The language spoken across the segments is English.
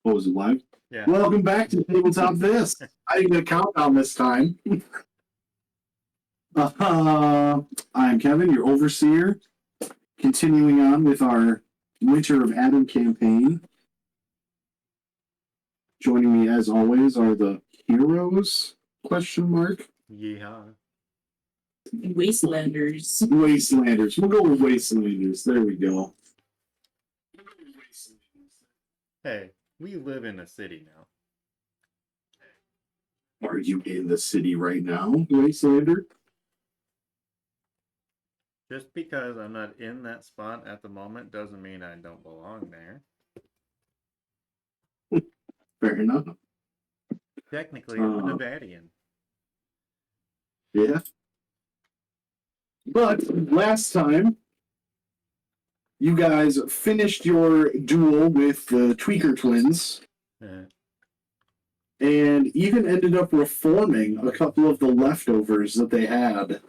Oh, is it live? Yeah. Welcome back to Tabletop This. I didn't get a countdown this time. I'm Kevin, your overseer. Continuing on with our Winter of Adam campaign. Joining me, as always, are the heroes? Question mark. Yeehaw. Wastelanders. Wastelanders. We'll go with Wastelanders. There we go. Hey, we live in a city now. Are you in the city right now, Wastelander? Just because I'm not in that spot at the moment doesn't mean I don't belong there. Fair enough. Technically, I'm a Nevadian. Yeah. But last time, you guys finished your duel with the Tweaker twins and even ended up reforming a couple of the leftovers that they had.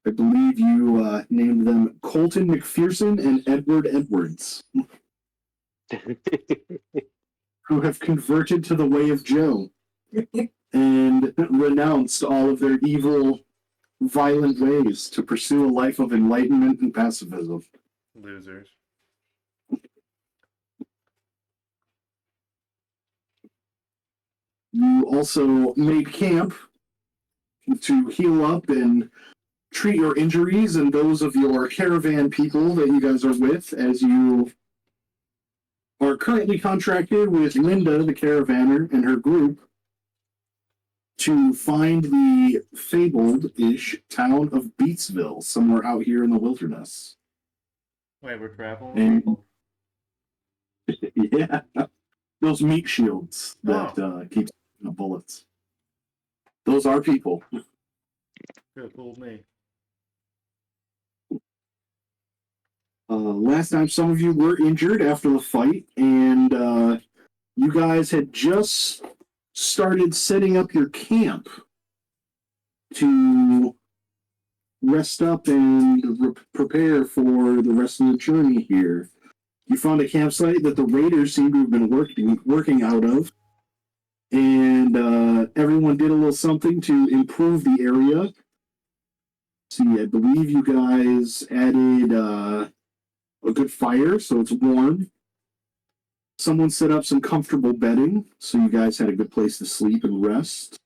I believe you named them Colton McPherson and Edward Edwards, who have converted to the way of Joe and renounced all of their evil, violent ways to pursue a life of enlightenment and pacifism. Losers. You also made camp to heal up and treat your injuries and those of your caravan people that you guys are with, as you are currently contracted with Linda, the caravaner, and her group to find the fabled-ish town of Beatsville, somewhere out here in the wilderness. Wait, we're traveling And, people? yeah, those meat shields that keep the bullets. Those are people. Could have fooled me. Last time, some of you were injured after the fight, and you guys had just started setting up your camp to rest up and prepare for the rest of the journey here. You found a campsite that the raiders seem to have been working out of, and everyone did a little something to improve the area. See, I believe you guys added a good fire, so it's warm. Someone set up some comfortable bedding, so you guys had a good place to sleep and rest.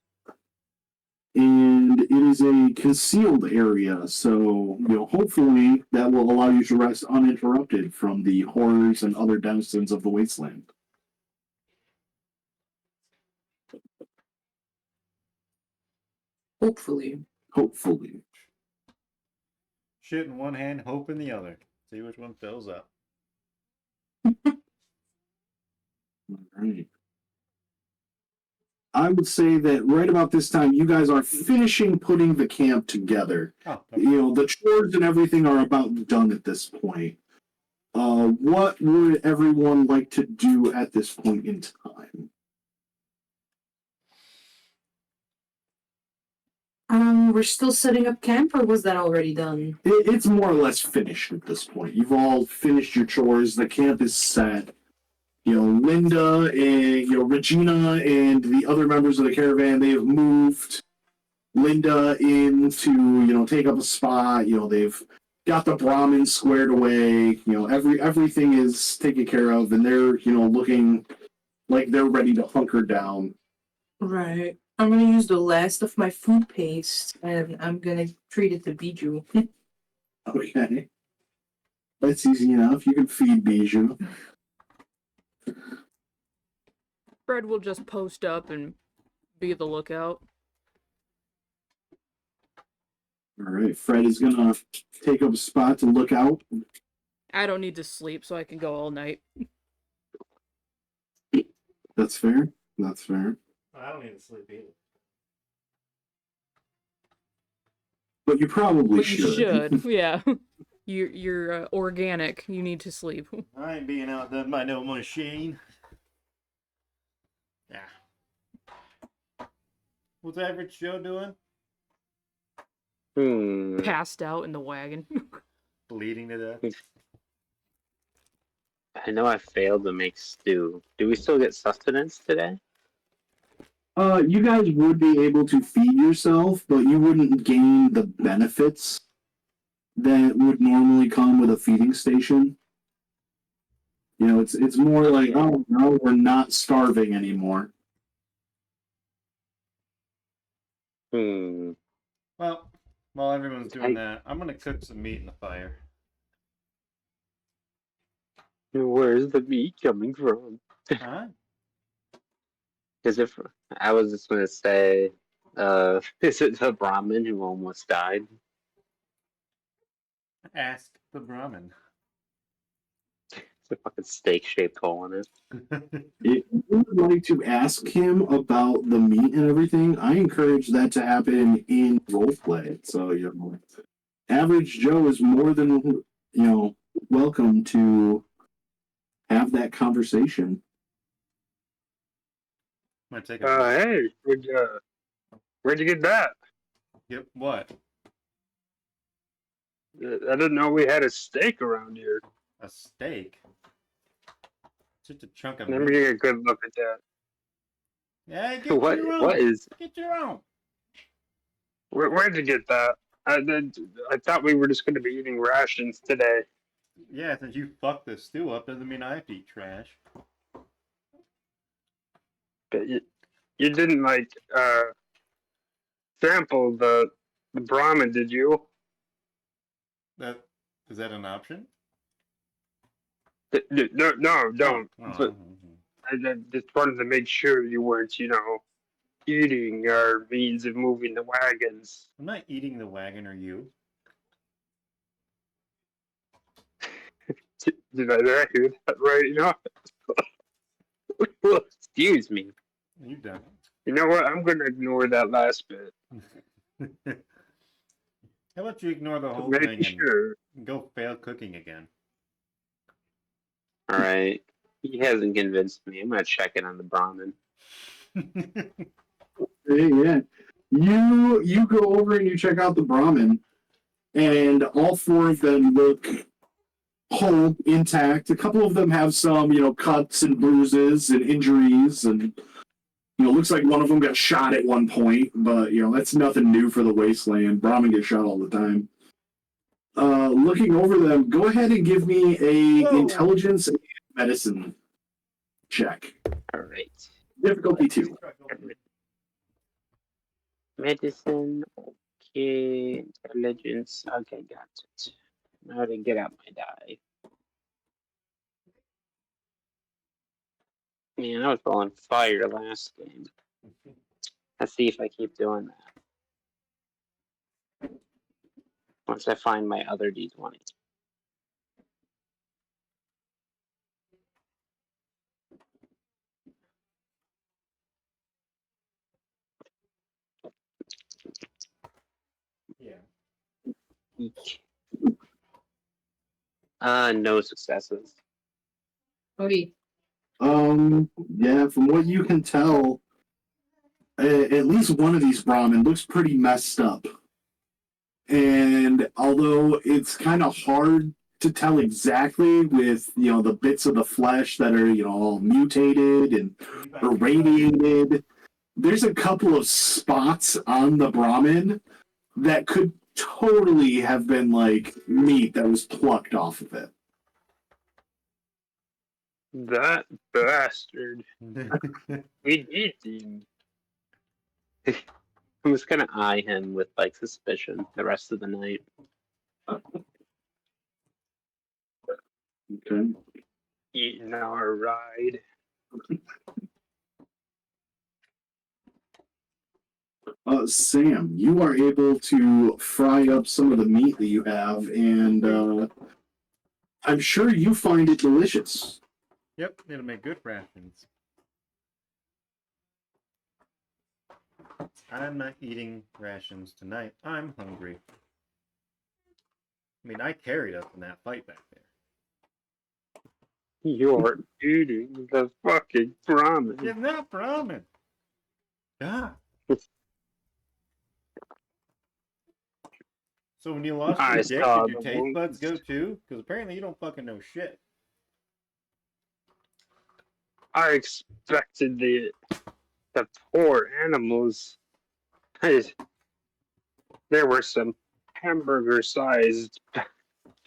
And it is a concealed area, so hopefully that will allow you to rest uninterrupted from the horrors and other denizens of the wasteland. Hopefully. Hopefully. Shit in one hand, hope in the other. See which one fills up. All right. I would say that right about this time, you guys are finishing putting the camp together. Oh, okay. The chores and everything are about done at this point. What would everyone like to do at this point in time? We're still setting up camp, or was that already done? It's more or less finished at this point. You've all finished your chores. The camp is set. Linda and Regina and the other members of the caravan, they have moved Linda in to take up a spot. They've got the Brahmin squared away. Everything is taken care of, and they're looking like they're ready to hunker down. Right. I'm gonna use the last of my food paste, and I'm gonna treat it to Bijou. Okay, that's easy enough. You can feed Bijou. Fred will just post up and be the lookout. All right, Fred is gonna take up a spot to look out. I don't need to sleep, so I can go all night. That's fair. That's fair. I don't need to sleep either. But you probably But you should. should, yeah. You're organic. You need to sleep. I ain't being outdone by no machine. Yeah. What's average Joe doing? Passed out in the wagon. Bleeding to death. I know I failed to make stew. Do we still get sustenance today? You guys would be able to feed yourself, but you wouldn't gain the benefits that would normally come with a feeding station. You know, it's more like, oh no, we're not starving anymore. Hmm. Well, while everyone's doing that, I'm gonna cook some meat in the fire. Where's the meat coming from? Huh? Is it? I was just gonna say, is it the Brahmin who almost died? Ask the Brahmin. It's a fucking steak-shaped hole in it. If you would like to ask him about the meat and everything, I encourage that to happen in roleplay. So, you know, average Joe is more than, welcome to have that conversation. Might take a Hey, where'd you get that? Yep. What? I didn't know we had a steak around here. A steak? Just a chunk of Let me meat. get a good look at that. Yeah, get What? your own. What is? Get your own. Where'd you get that? I thought we were just going to be eating rations today. Yeah, since you fucked this stew up, doesn't mean I have to eat trash. But you didn't sample the Brahmin, did you? That is that an option? No, don't. Oh, But I just wanted to make sure you weren't, eating our means of moving the wagons. I'm not eating the wagon or you. Did I hear that right? Excuse me. You don't. You know what? I'm going to ignore that last bit. How about you ignore the whole Making thing sure. and go fail cooking again? All right. He hasn't convinced me. I'm gonna check in on the Brahmin. Hey, yeah. You go over and you check out the Brahmin, and all four of them look whole, intact. A couple of them have some, cuts and bruises and injuries, and looks like one of them got shot at one point. But that's nothing new for the wasteland. Brahmin get shot all the time. Looking over them, go ahead and give me a Whoa. intelligence and medicine check. All right. Difficulty 2. Medicine. Okay. Intelligence. Okay, got it. Now to get out my die. Man, I was rolling fire last game. Let's see if I keep doing that. Once I find my other D20. Yeah. Eek. No successes. Okay. Yeah, from what you can tell, at least one of these Brahmin looks pretty messed up. And although it's kind of hard to tell exactly with, the bits of the flesh that are, all mutated and irradiated, there's a couple of spots on the Brahmin that could totally have been like meat that was plucked off of it. That bastard. We need him. I'm just gonna eye him with suspicion the rest of the night. Okay. Eating our ride. Sam, you are able to fry up some of the meat that you have, and I'm sure you find it delicious. Yep, it'll make good rations. I'm not eating rations tonight. I'm hungry. I mean, I carried us in that fight back there. You're eating the fucking Brahmin. It's not ramen. Yeah. So when you lost I your dick, saw did your the taste buds wounds. go too? Because apparently you don't fucking know shit. I expected the poor animals. There were some hamburger-sized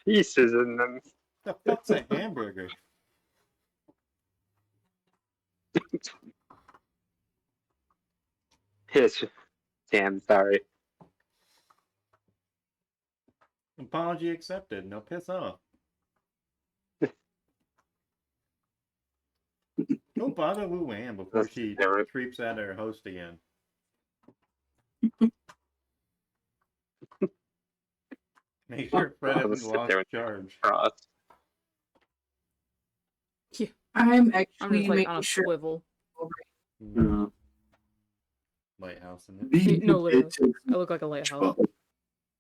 pieces in them. The fuck's a hamburger? Yes. Damn, sorry. Apology accepted. Now piss off. Don't bother Luann before That's she different. creeps at her host again. Make sure Fred I'll hasn't sit lost there with charge. Cross. I'm I'm actually just like making on a sure. swivel. Lighthouse in it. Bijou No, literally. did take I look like a lighthouse. but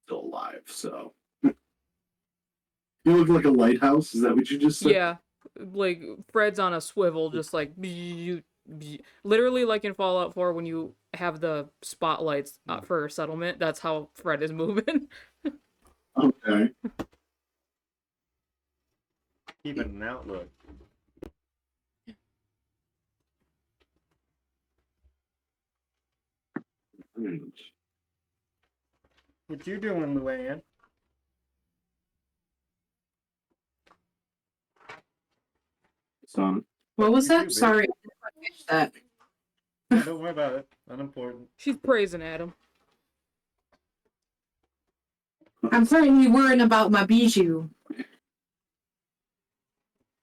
still alive, so. You look like a lighthouse? Is that what you just said? Yeah, like Fred's on a swivel, just like literally like in Fallout 4 when you have the spotlights for settlement. That's how Fred is moving. Okay. Keeping an outlook. What you doing, Luann? Son. What was You that? too, bitch. Sorry, I didn't quite catch that. Yeah, don't worry about it. Unimportant. She's praising Adam. I'm currently worrying about my bijou.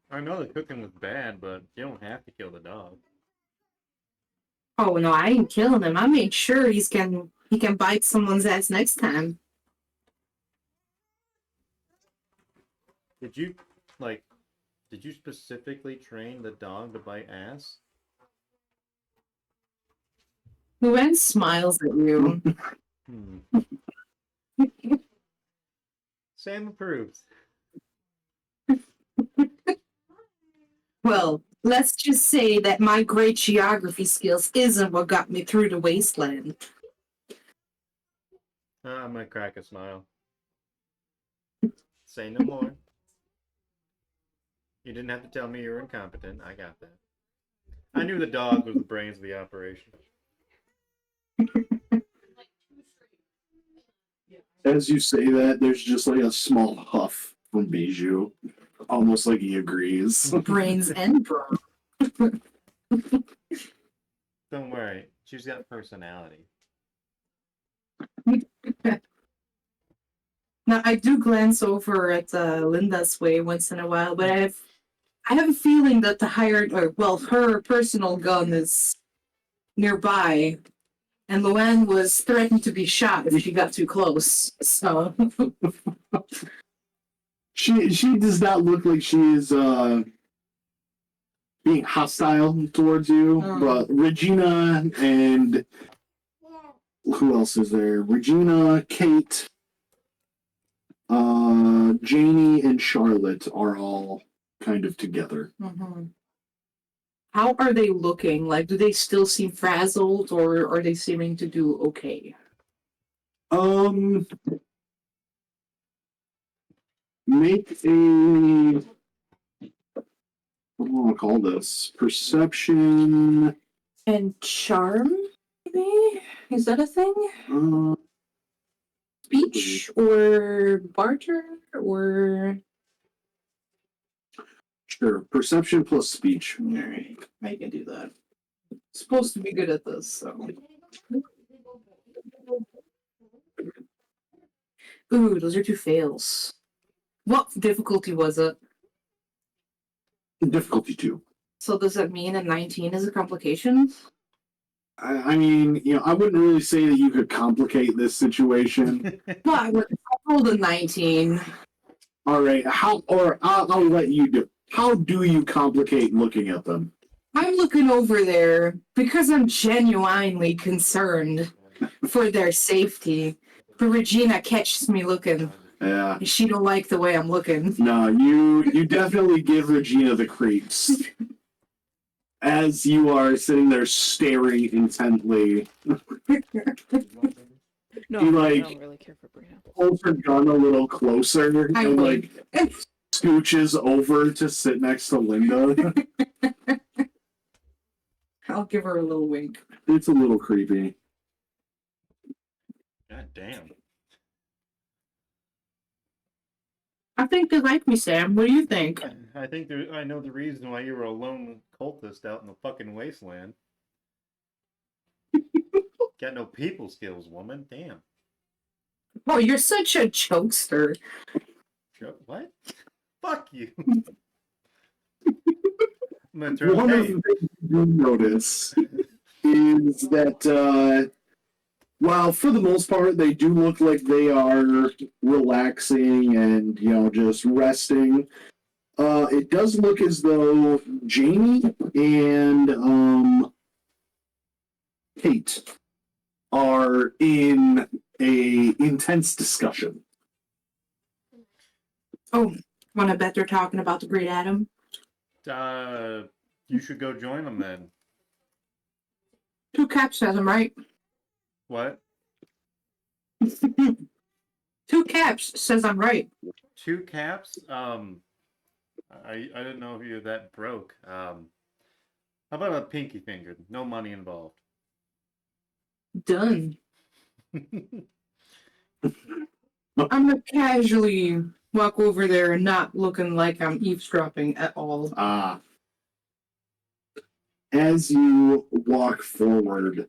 I know the cooking was bad, but you don't have to kill the dog. Oh no, I ain't killing him. I made sure he can bite someone's ass next time. Did you specifically train the dog to bite ass? Luann smiles at you. Sam approves. Well, let's just say that my great geography skills isn't what got me through the wasteland. I'm gonna crack a smile. Say no more. You didn't have to tell me you were incompetent. I got that. I knew the dog was the brains of the operation. As you say that, there's just like a small huff from Bijou. Almost like he agrees. Brains and brawn. Don't worry, she's got personality. Now I do glance over at Linda's way once in a while, but I have a feeling that her personal gun is nearby, and Luann was threatened to be shot if she got too close. So She does not look like she is being hostile towards you, but Regina and who else is there? Regina, Kate, Janie, and Charlotte are all kind of together. How are they looking? Like, do they still seem frazzled, or are they seeming to do okay? Make a what do I want to call this? Perception. And charm, maybe? Is that a thing? Speech or barter or Sure. Perception plus speech. alright, I can do that. Supposed to be good at this, so. Ooh, those are 2 fails. What difficulty was it? Difficulty 2. So does that mean a 19 is a complication? I mean, I wouldn't really say that you could complicate this situation. Well, I rolled a 19. All right. I'll let you do. How do you complicate looking at them? I'm looking over there because I'm genuinely concerned for their safety. But Regina catches me looking. Yeah. She don't like the way I'm looking. No, you definitely give Regina the creeps. As you are sitting there staring intently. No, You, I like, don't really care for Brina. Holds her gun a little closer I and would. scooches over to sit next to Linda. I'll give her a little wink. It's a little creepy. God damn. I think they like me, Sam. What do you think? I think I know the reason why you were a lone cultist out in the fucking wasteland. Got no people skills, woman. Damn. Oh, you're such a jokester. What? Fuck you. I'm gonna turn One the of page. the things you notice is that while for the most part they do look like they are relaxing and just resting, it does look as though Jamie and Kate are in a intense discussion. Oh, wanna bet they're talking about the Great Adam? You should go join them then. 2 caps says I'm right. What? 2 caps says I'm right. 2 caps? I didn't know if you were that broke. How about a pinky finger? No money involved. Done. I'm gonna casually walk over there and not looking like I'm eavesdropping at all. As you walk forward,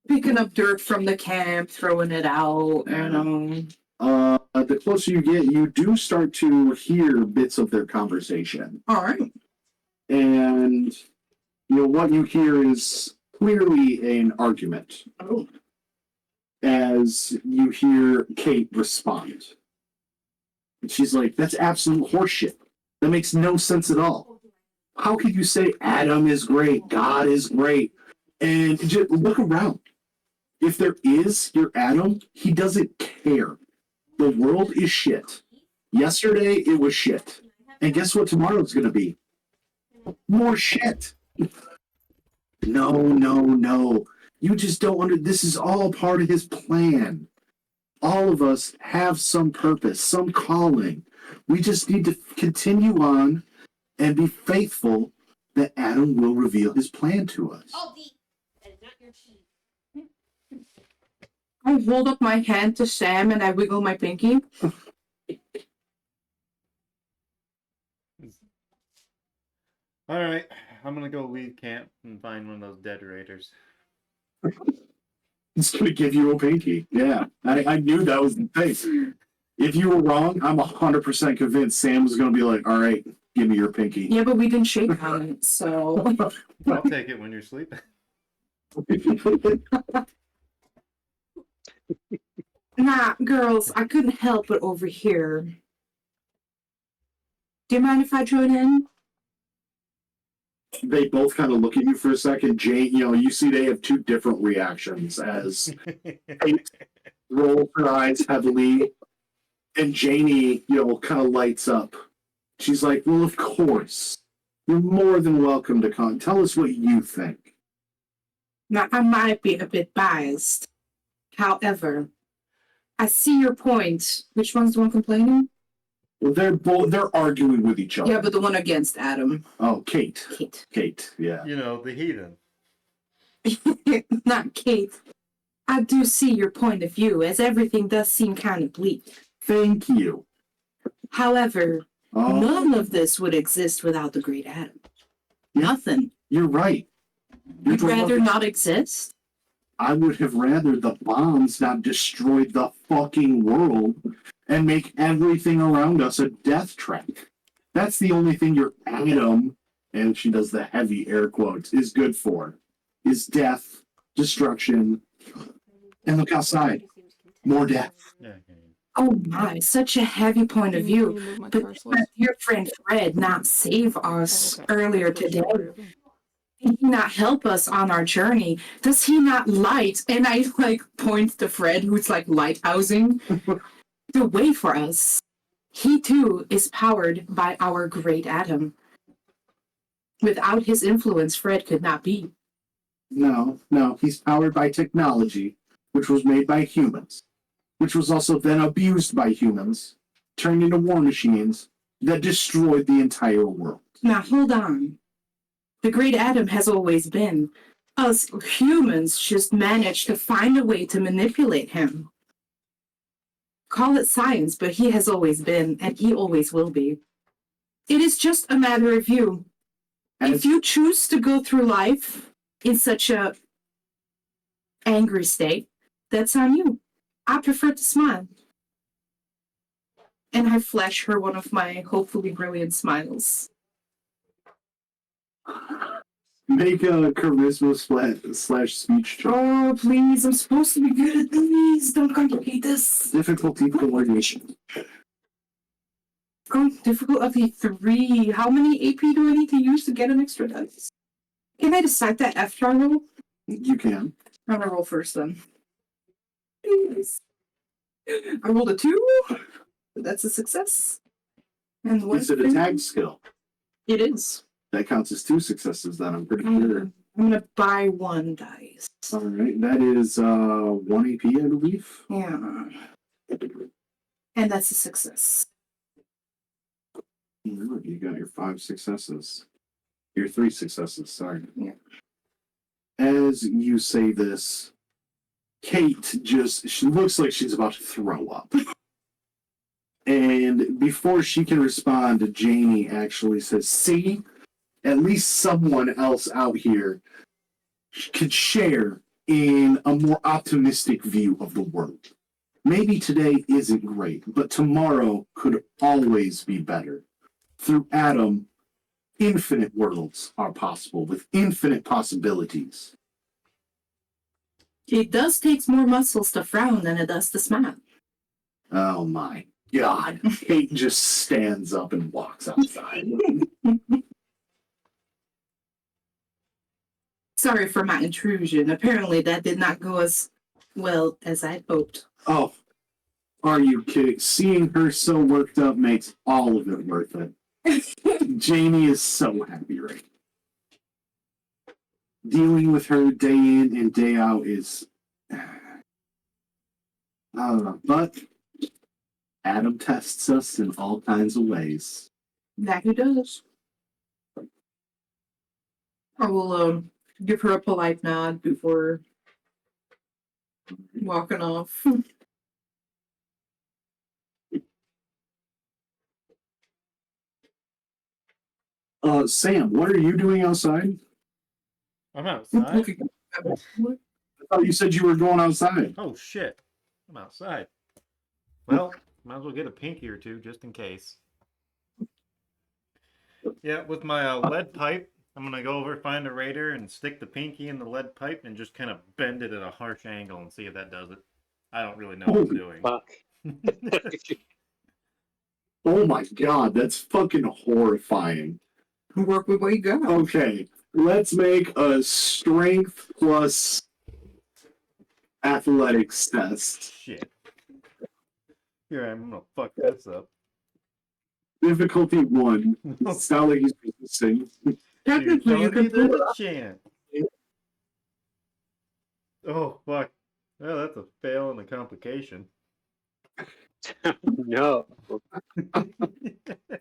Picking up dirt from the camp, throwing it out, and the closer you get, you do start to hear bits of their conversation. all right. And what you hear is clearly an argument. Oh. As you hear Kate respond. And she's like, that's absolute horseshit. That makes no sense at all. How could you say Adam is great, God is great? And just look around. If there is your Adam, he doesn't care. The world is shit. Yesterday, it was shit. And guess what tomorrow's going to be? More shit. No. You just don't this is all part of his plan. All of us have some purpose, some calling. We just need to continue on and be faithful that Adam will reveal his plan to us. Oh, that is not your cheese. I hold up my hand to Sam and I wiggle my pinky. Alright, I'm gonna go lead camp and find one of those dead raiders. It's going to give you a pinky. Yeah, I knew that was the thing. If you were wrong, I'm 100% convinced Sam was going to be like, all right, give me your pinky. Yeah, but we didn't shake on it, so. I'll take it when you're sleeping. Nah, girls, I couldn't help but overhear. Do you mind if I join in? They both kind of look at you for a second. Jane, you see they have 2 different reactions as Kate rolls her eyes heavily, and Janie, kind of lights up. She's like, well, of course. You're more than welcome to come. Tell us what you think. Now, I might be a bit biased. However, I see your point. Which one's the one complaining? Well, they're arguing with each other. Yeah, but the one against Adam. Oh, Kate. Kate. Yeah. The heathen. Not Kate. I do see your point of view, as everything does seem kind of bleak. Thank you. However, Oh, none of this would exist without the Great Adam. Yeah. Nothing. you're right. You'd rather not exist? I would have rather the bombs not destroyed the fucking world and make everything around us a death trap. That's the only thing your Adam, and she does the heavy air quotes, is good for. Is death, destruction, and look outside. More death. Yeah. Oh my, such a heavy point of view. Move my But cursor. did your friend Fred not save us Okay. earlier today? Did he not help us on our journey? Does he not light? And I point to Fred, who's lighthousing the way for us. He too is powered by our great Adam. Without his influence, Fred could not be. No, he's powered by technology, which was made by humans, which was also then abused by humans, turned into war machines that destroyed the entire world. Now hold on. The great Adam has always been. Us humans just managed to find a way to manipulate him. Call it science, but he has always been, and he always will be. It is just a matter of you. If you choose to go through life in such a angry state, that's on you. I prefer to smile. And I flash her one of my hopefully brilliant smiles. Make a charisma slash speech check. Oh, please, I'm supposed to be good at these. Don't complicate this. Difficulty coordination. Oh, difficulty 3. How many AP do I need to use to get an extra dice? Can I decide that after I roll? You can. I'm gonna roll first then. Please. I rolled a 2. That's a success. And one Is it a tag skill? It is. That counts as 2 successes then, I'm pretty sure. I'm gonna buy 1 dice. Alright, that is 1 AP, I believe. Yeah. And that's a success. You got your 5 successes. Your 3 successes, sorry. Yeah. As you say this, Kate she looks like she's about to throw up. And before she can respond, Janie actually says, see, at least someone else out here could share in a more optimistic view of the world. Maybe today isn't great, but tomorrow could always be better. Through Adam, infinite worlds are possible with infinite possibilities. It does take more muscles to frown than it does to smile. Oh my God. Kate just stands up and walks outside. Sorry for my intrusion. Apparently that did not go as well as I'd hoped. Oh, are you kidding? Seeing her so worked up makes all of it worth it. Janie is so happy right now. Dealing with her day in and day out is... but Adam tests us in all kinds of ways. That he does. I will give her a polite nod before walking off. Sam, what are you doing outside? I'm outside. I thought you said you were going outside. Oh shit! I'm outside. Well, might as well get a pinky or two just in case. Yeah, with my lead pipe, I'm gonna go over, find a raider, and stick the pinky in the lead pipe and just kind of bend it at a harsh angle and see if that does it. I don't really know what I'm doing. Fuck. Oh my God, that's fucking horrifying. Work with what you got. Okay, let's make a strength plus athletics test. Shit. Here I'm gonna fuck this up. Difficulty 1. It's not like he's resisting. Technically, you Tell me can pull there's it a up. chance. Oh fuck. Well, that's a fail and a complication. No.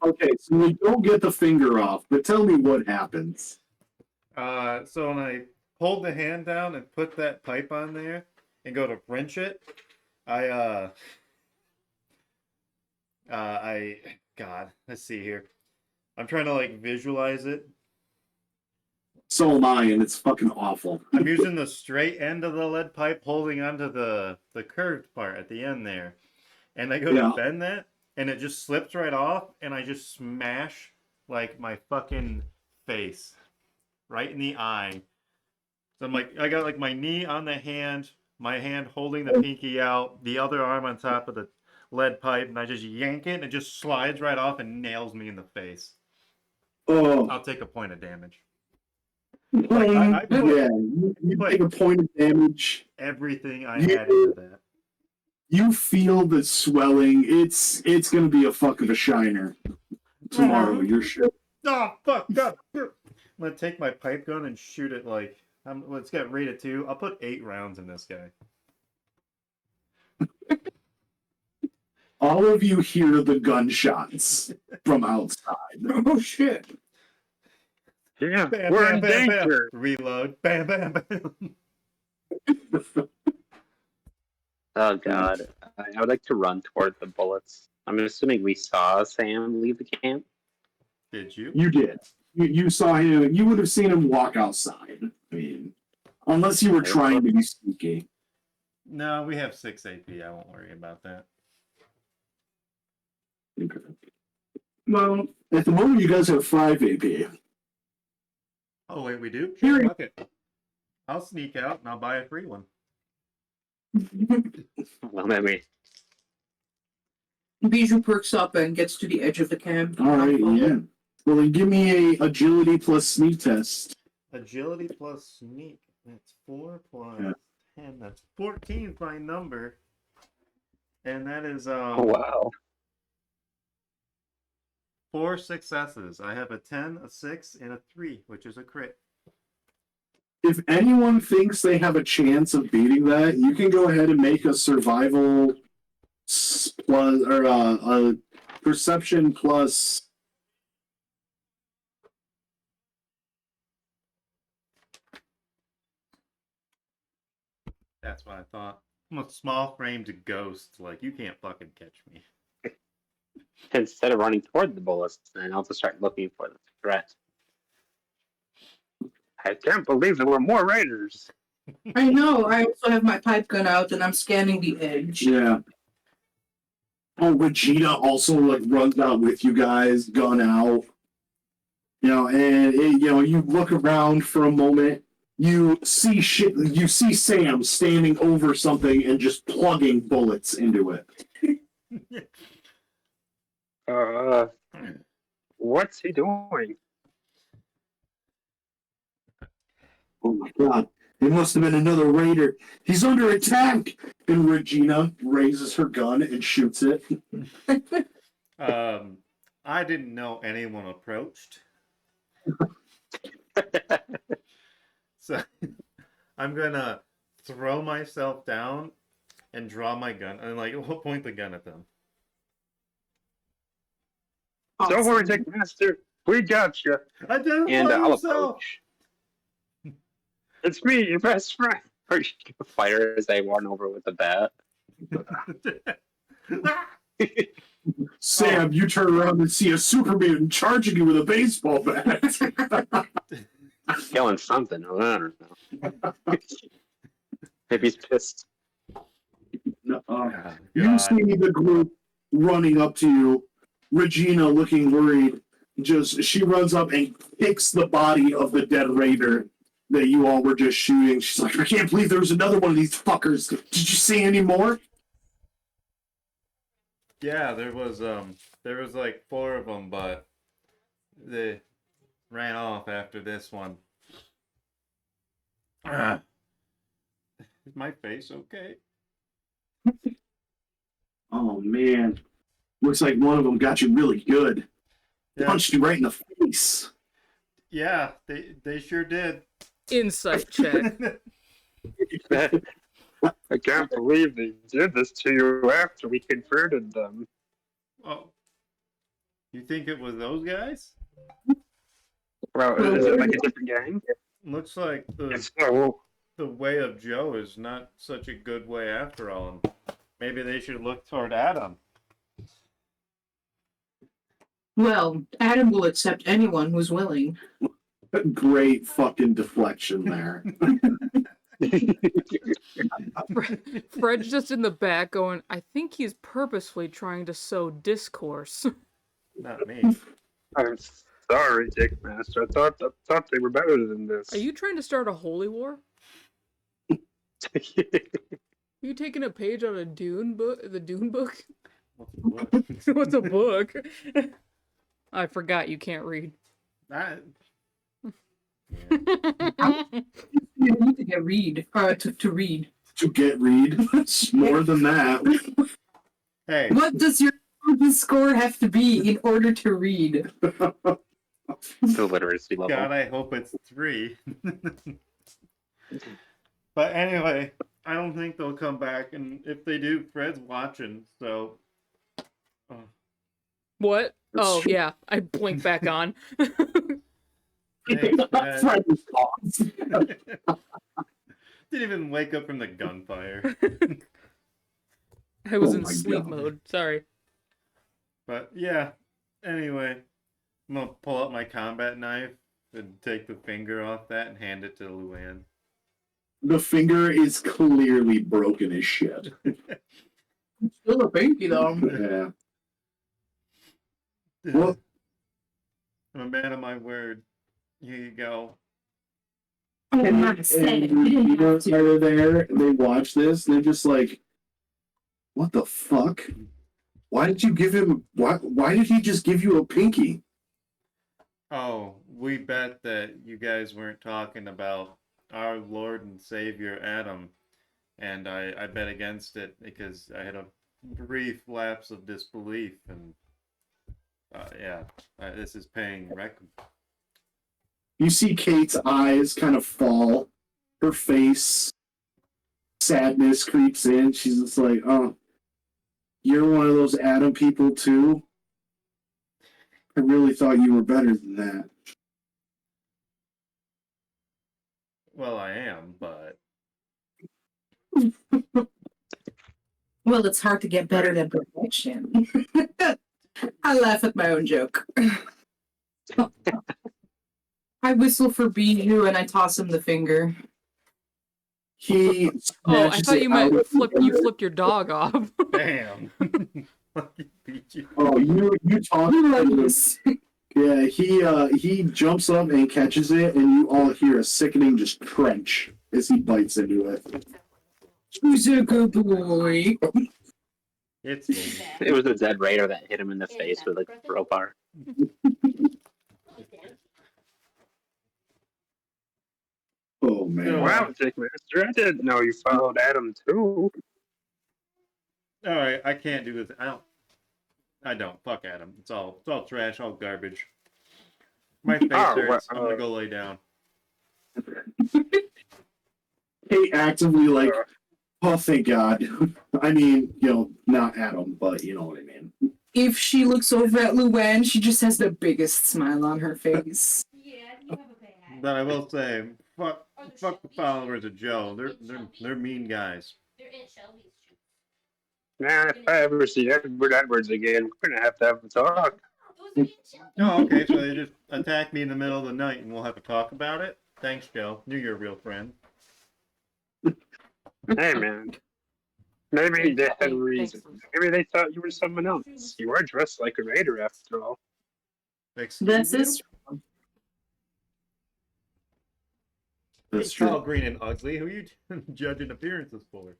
Okay, so we don't get the finger off, but tell me what happens. So when I hold the hand down and put that pipe on there and go to wrench it, God, let's see here. I'm trying to like visualize it. So am I, and it's fucking awful. I'm using the straight end of the lead pipe, holding onto the curved part at the end there, and I go Yeah. to bend that, and it just slips right off, and I just smash like my fucking face right in the eye. So I'm like, I got like my knee on the hand, my hand holding the pinky out, the other arm on top of the lead pipe, and I just yank it, and it just slides right off and nails me in the face. Oh, I'll take a point of damage. yeah, put- you take a point of damage. Everything I You- had into that. You feel the swelling. It's gonna be a fuck of a shiner tomorrow. You're sure. Oh, fuck, God. I'm gonna take my pipe gun and shoot it like, let's get rated 2. I'll put 8 rounds in this guy. All of you hear the gunshots from outside. Oh shit. Yeah, Bam, we're bam, in bam, bam. danger. Reload. Bam, bam, bam. Oh god. I would like to run toward the bullets. I'm assuming we saw Sam leave the camp. Did you? You did. You saw him. You would have seen him walk outside. I mean, unless you were trying to be sneaky. No, we have 6 AP. I won't worry about that. Okay. Well, at the moment, you guys have 5 AP. Oh, wait, we do? Here- Sure, fuck it. I'll sneak out and I'll buy a free one. Well, maybe. Bijou perks up and gets to the edge of the camp. All right, yeah. Well, then give me a agility plus sneak test. Agility plus sneak. That's 4 plus Yeah. 10. That's 14 is my number. And that is Oh wow. 4 successes. I have a 10, a 6, and a 3, which is a crit. If anyone thinks they have a chance of beating that, you can go ahead and make a survival plus or a perception plus. That's what I thought. I'm a small framed ghost. Like, you can't fucking catch me. Instead of running toward the bullets, then I'll just start looking for the threat. I can't believe there were more raiders. I know. I also have my pipe gun out and I'm scanning the edge. Yeah. Oh, Regina also like runs out with you guys, gun out. You know, and you look around for a moment. You see shit. You see Sam standing over something and just plugging bullets into it. What's he doing? Oh my god. It must have been another raider. He's under attack! And Regina raises her gun and shoots it. I didn't know anyone approached. So I'm gonna throw myself down and draw my gun and like point the gun at them. Don't worry, Dick Master. We got you. Identify And I'll yourself. approach. It's me, your best friend. Or you can fire as I run over with the bat. Sam, you turn around and see a Superman charging you with a baseball bat. Killing something. I don't know. Maybe he's pissed. No, Oh, you God. see the group running up to you. Regina, looking worried, she runs up and kicks the body of the dead raider that you all were just shooting. She's like, I can't believe there was another one of these fuckers. Did you see any more? Yeah, there was like 4 of them, but they ran off after this one. Is my face okay? Oh man, looks like one of them got you really good. Yeah, Punched you right in the face. yeah, they sure did. Insight check. I can't believe they did this to you after we converted them. Oh, you think it was those guys? Well, is it like a different gang? Looks like So, the way of Joe is not such a good way after all. And maybe they should look toward Adam. Well, Adam will accept anyone who's willing. Great fucking deflection there. Fred's just in the back going, I think he's purposefully trying to sow discourse. Not me. I'm sorry, Dick Master. I thought they were better than this. Are you trying to start a holy war? Are you taking a page out of Dune book? The Dune book? What's a book? I forgot you can't read. You need to get read. To read. To get read. More than that. Hey, What does your score have to be in order to read? The literacy level. God, I hope it's 3. But anyway, I don't think they'll come back, and if they do, Fred's watching, so. What? That's Oh, true. yeah. I blinked back on. Thanks, That's Dad. right. Pause. Didn't even wake up from the gunfire. I was Oh in my sleep God. mode. Sorry. But yeah, anyway, I'm gonna pull out my combat knife and take the finger off that and hand it to Luann. The finger is clearly broken as shit. Still a pinky though. Yeah. Well, I'm a man of my word. Here you go. Oh, and, my sad. and you know, they're there, and they watch this, and they're just like, what the fuck? Why did you give him, why did he just give you a pinky? Oh, we bet that you guys weren't talking about our Lord and Savior Adam, and I bet against it because I had a brief lapse of disbelief, and yeah, this is paying You see Kate's eyes kind of fall, her face, sadness creeps in. She's just like, oh, you're one of those Adam people too? I really thought you were better than that. Well, I am, but Well, it's hard to get better than perfection. I laugh at my own joke. I whistle for Bijou and I toss him the finger. He Oh, I snatches thought it you out meant of the you air. flipped your dog off. damn. Fucking beat you. Oh, you talk like this. Yeah, he jumps up and catches it, and you all hear a sickening just crunch as he bites into it. Who's a good boy? It's me. It was the dead raider that hit him in the face with a crowbar. Oh man! Wow, Dick Master, I didn't know you followed Adam too. All right, I can't do this. I don't. Fuck Adam. It's all trash, all garbage. My face hurts. I'm gonna go lay down. Kate actively like, oh thank God. I mean, not Adam, but you know what I mean. If she looks over at Luann, she just has the biggest smile on her face. Yeah, you have a bag. But I will say, fuck the followers of Joe. They're mean guys. They're in Shelby's shoes. Man, if I ever see Edward Edwards again, we're gonna have to have a talk. Those are in Shelby's. Oh, okay. So they just attack me in the middle of the night, and we'll have to talk about it. Thanks, Joe. You're a real friend. Hey, man. Maybe they had a reason. Maybe they thought you were someone else. You are dressed like a raider, after all. Excuse This you? is That's It's true. all green and ugly. Who you judging appearances for?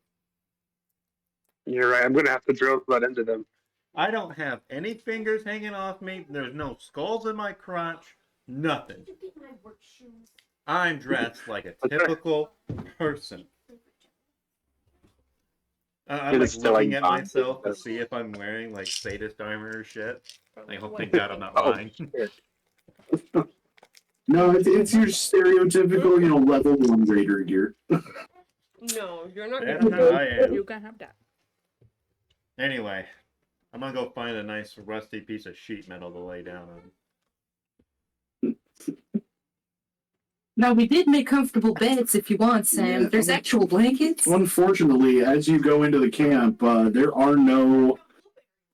You're right. I'm gonna have to drill that into them. I don't have any fingers hanging off me. There's no skulls in my crotch. Nothing. Did you get my work shoes? I'm dressed like a typical person. I'm It like is still looking like at bondage, myself to but- see if I'm wearing like sadist armor or shit. I hope thank God I'm not Oh, lying. shit. No, it's your stereotypical, level 1 raider gear. No, you're not That's how I am. You can have that. Anyway, I'm gonna go find a nice rusty piece of sheet metal to lay down on. now we did make comfortable beds if you want, Sam. Yeah. There's actual blankets. Unfortunately, as you go into the camp, there are no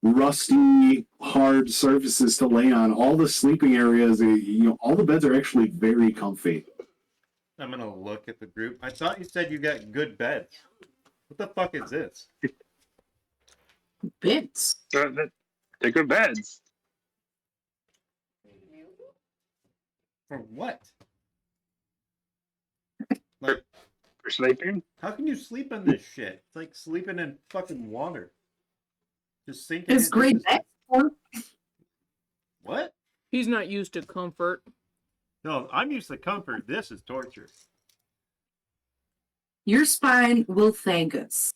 rusty, hard surfaces to lay on. All the sleeping areas, all the beds are actually very comfy. I'm gonna look at the group. I thought you said you got good beds. What the fuck is this? Beds. They're good beds. For what? Like, For sleeping. how can you sleep in this shit? It's like sleeping in fucking water. Just sinking. It's great beds for. What? He's not used to comfort. No, I'm used to comfort. This is torture. Your spine will thank us.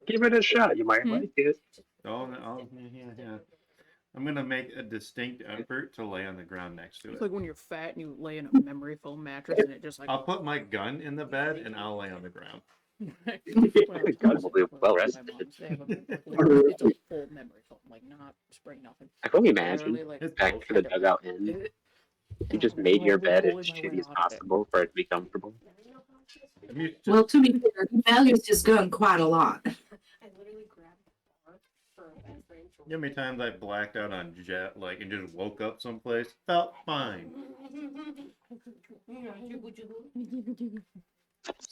Give it a shot. You might Hmm. like it. Oh, no, yeah. I'm gonna make a distinct effort to lay on the ground next to It's it. like when you're fat and you lay in a memory foam mattress and it just like I'll put my gun in the bed and I'll lay on the ground. Probably well rested. They have it's a full memory foam, like not spring nothing. I can only Literally, imagine like, It's back to the dugout end. You just made your bed as shitty as possible for it to be comfortable. I'm used Well, to, to be fair, the value's just gone quite a lot. I literally grabbed a bar for a bed frame. you know how many times I blacked out on jet, like, and just woke up someplace? Felt fine.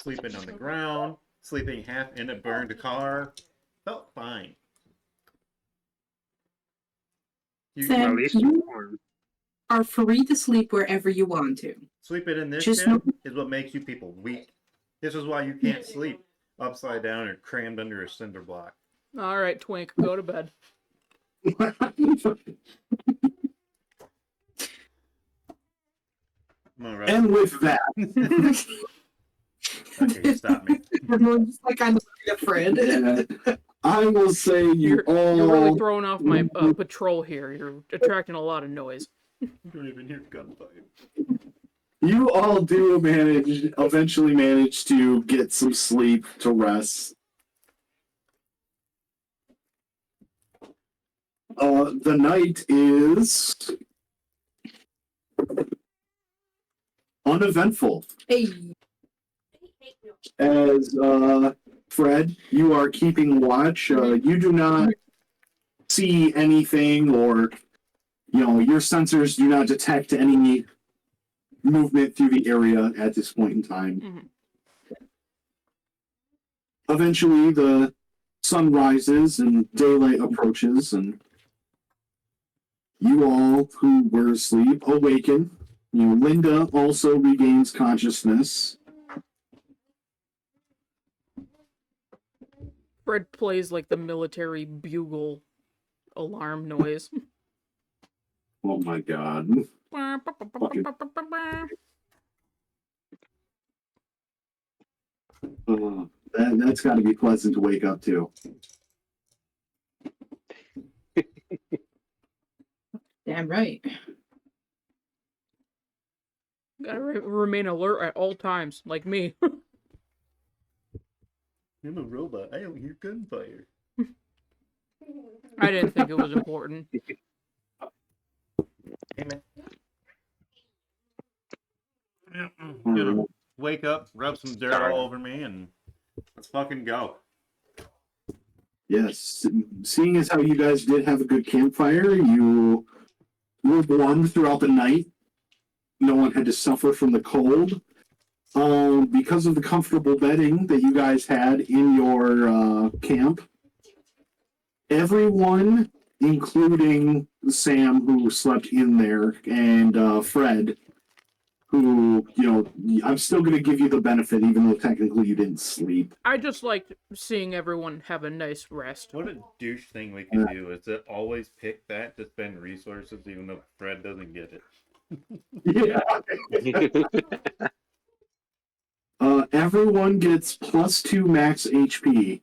Sleeping on the ground, sleeping half in a burned car. Felt fine. You Sam, Well, at least you it's warm. are free to sleep wherever you want to. sleeping in this Just shit know- is what makes you people weak. This is why you can't sleep upside down or crammed under a cinder block. All right, Twink, go to bed. I'm gonna rush. And with that, Okay, stop me. Everyone's just like, I'm a friend. I will say you all. You're really throwing off my patrol here. You're attracting a lot of noise. You don't even hear gunfire. You all do eventually manage to get some sleep to rest. The night is uneventful. Hey, As Fred, you are keeping watch. You do not see anything, or your sensors do not detect any movement through the area at this point in time. Mhm. Eventually, the sun rises and daylight approaches, and you all who were asleep awaken. Linda also regains consciousness. Fred plays like the military bugle alarm noise. Oh my god. That's got to be pleasant to wake up to. damn right. Gotta remain alert at all times, like me. I'm a robot. I don't hear gunfire. I didn't think it was important. Hey, man. Gonna wake up, rub some dirt all over me, and let's fucking go. Yes, seeing as how you guys did have a good campfire, you were warm throughout the night. No one had to suffer from the cold. Because of the comfortable bedding that you guys had in your camp, everyone, including Sam, who slept in there, and Fred, who, I'm still going to give you the benefit, even though technically you didn't sleep. I just liked seeing everyone have a nice rest. What a douche thing we can do is to always pick that to spend resources, even though Fred doesn't get it. Yeah. Everyone gets +2 max HP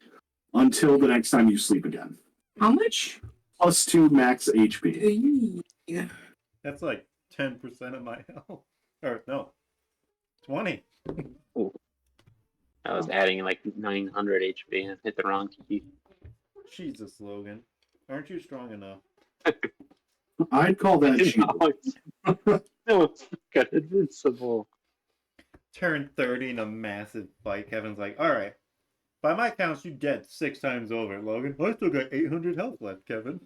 until the next time you sleep again. How much? +2 max HP. Yeah. That's like 10% of my health. Or no, 20. I was adding like 900 HP and hit the wrong key. Jesus, Logan. Aren't you strong enough? I'd call that cheap. No, it's fucking invincible. Turn 30 in a massive fight. Kevin's like, alright. By my counts, you dead 6 times over, Logan. I still got 800 health left, Kevin.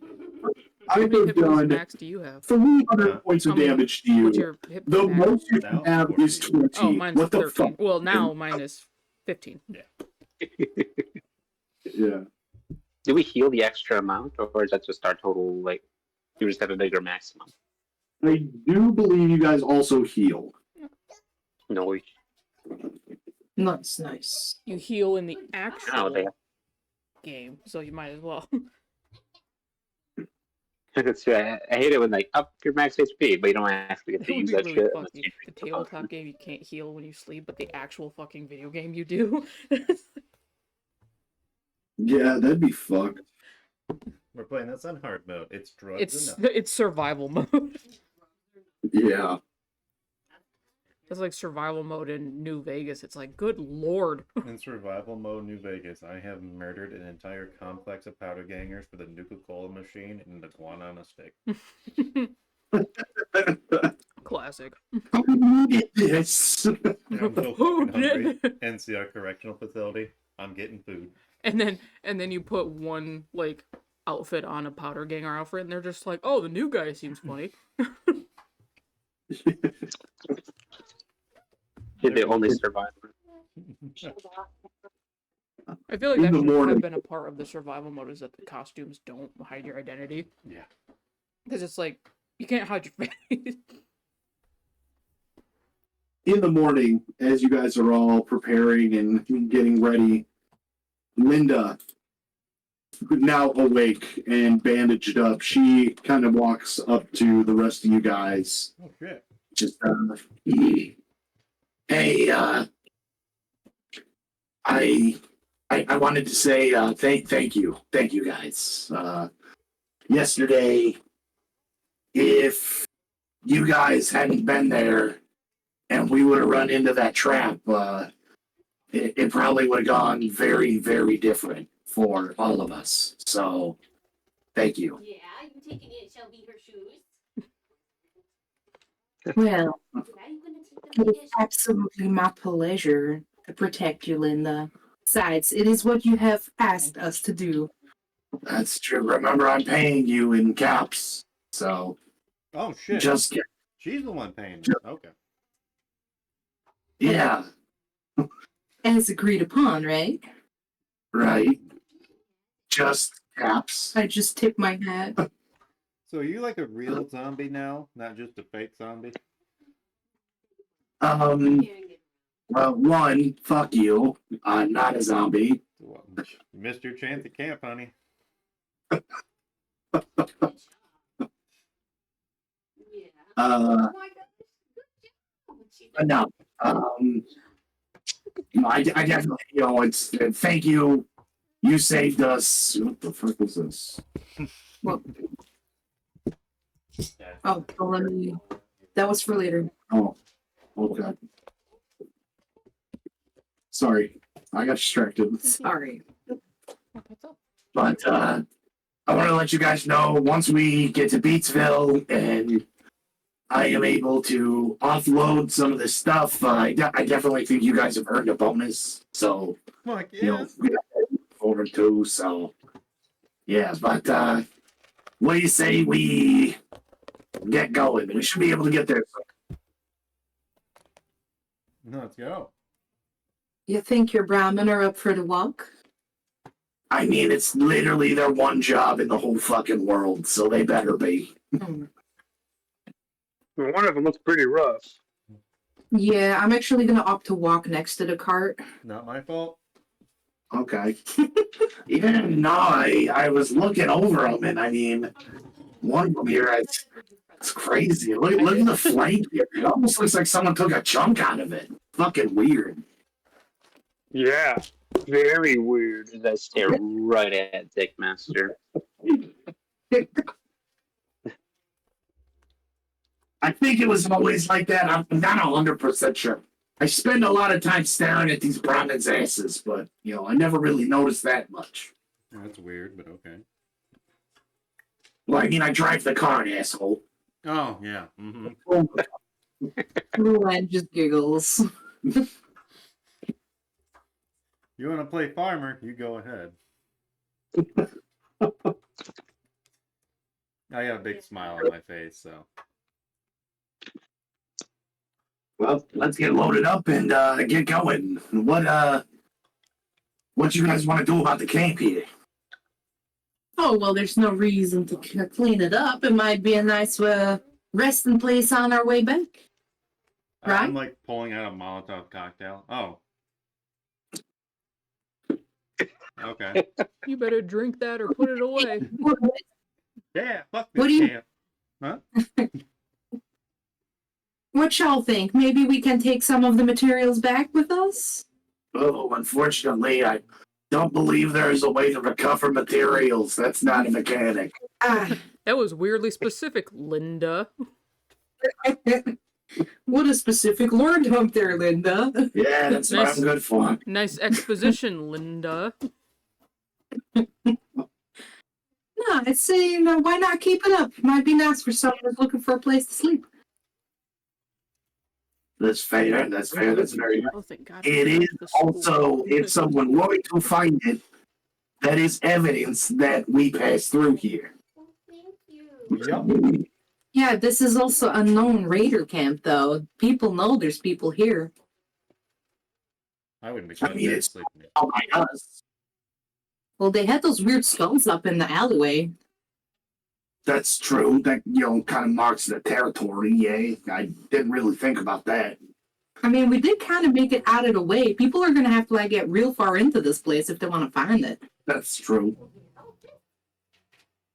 I How would many have hit points done max do you have? 300 points of How many- damage to What's you. your hit The point max? most you Now can have is 14. 20. Oh, mine's What the 13. fuck? Well, now mine is 15. Yeah. Do we heal the extra amount, or is that just our total? Like, you just have a bigger maximum? I do believe you guys also heal. No, we. Nice, nice. You heal in the No, actual they. game, so you might as well. That's right. I hate it when like up your max HP, but you don't actually get It to would use be that really shit. unless fucky. you The drink the tabletop potion. game, you can't heal when you sleep, but the actual fucking video game, you do. Yeah, that'd be fucked. We're playing this on hard mode. It's drugs it's enough. it's survival mode. Yeah. It's like survival mode in New Vegas. It's like, good lord. In survival mode, New Vegas, I have murdered an entire complex of powder gangers for the Nuka-Cola machine and the guana on a stick. Classic. Yes. And I'm so Who fucking hungry. did? NCR Correctional Facility. I'm getting food. And then you put one like outfit on a powder ganger outfit, and they're just like, oh, the new guy seems funny. You're the only survivor. I feel like In that the should morning. have been a part of the survival mode, is that the costumes don't hide your identity. Yeah. Because it's like, you can't hide your face. In the morning, as you guys are all preparing and getting ready, Linda, now awake and bandaged up, she kind of walks up to the rest of you guys. Oh, shit. Just, hey, I wanted to say thank you guys. Yesterday, if you guys hadn't been there and we would have run into that trap, it probably would have gone very, very different for all of us. So, thank you. Yeah, you taking it, Shelby, her shoes? Well, Yeah, you gonna take them it is absolutely my pleasure to protect you, Linda. Besides, it is what you have asked us to do. That's true. Remember, I'm paying you in caps. So, Oh, shit. just She's the one paying me. Okay. yeah, As agreed upon, right? right. Just caps. I just tip my hat. So are you like a real zombie now, not just a fake zombie? Well, one, fuck you. I'm not a zombie. Well, you missed your chance at camp, honey. Yeah. Uh, Oh my gosh. Good job. She's no. No, I definitely, it's thank you. You saved us. What the fuck was this? Oh, well, let me. That was for later. Oh, okay. Sorry, I got distracted. Sorry. What's up? But I want to let you guys know once we get to Beatsville and I am able to offload some of this stuff, I definitely think you guys have earned a bonus. So, Fuck yeah. you know, we got over two. So, yeah, but what do you say we get going? We should be able to get there. Let's go. You think your Brahmin are up for the walk? I mean, it's literally their one job in the whole fucking world, so they better be. Hmm. One of them looks pretty rough. Yeah, I'm actually gonna opt to walk next to the cart. Not my fault. Okay. Even no, I was looking over them, and I mean, one of them here, it's crazy. Look at the flank here. It almost looks like someone took a chunk out of it. Fucking weird. Yeah, very weird. As I stare right at Dickmaster. I think it was always like that. I'm not 100% sure. I spend a lot of time staring at these Brahmins' asses, but, I never really noticed that much. That's weird, but okay. Well, I mean, I drive the car, asshole. Oh, yeah. Mm-hmm. Luann just giggles. You want to play farmer, you go ahead. I got a big smile on my face, so. Well, let's get loaded up and get going. What you guys want to do about the camp here? Oh, well, there's no reason to clean it up. It might be a nice resting place on our way back. Right? I'm like pulling out a Molotov cocktail. Oh. Okay. You better drink that or put it away. Yeah, fuck What this do you- camp. Huh? What y'all think? Maybe we can take some of the materials back with us? Oh, unfortunately, I don't believe there is a way to recover materials. That's not a mechanic. Ah, That was weirdly specific, Linda. What a specific lore dump there, Linda. Yeah, that's what I'm good for. Nice exposition, Linda. No, I'd say, why not keep it up? Might be nice for someone who's looking for a place to sleep. That's fair. That's fair. That's very. Oh, thank God. It is also, if someone were to find it, that is evidence that we passed through here. Yup. Yeah, this is also a known raider camp, though. People know there's people here. I wouldn't be I mean, dead it's sleeping here. all by us. Well, they had those weird skulls up in the alleyway. That's true. That, kind of marks the territory. Yeah, I didn't really think about that. I mean, we did kind of make it out of the way. People are going to have to, get real far into this place if they want to find it. That's true.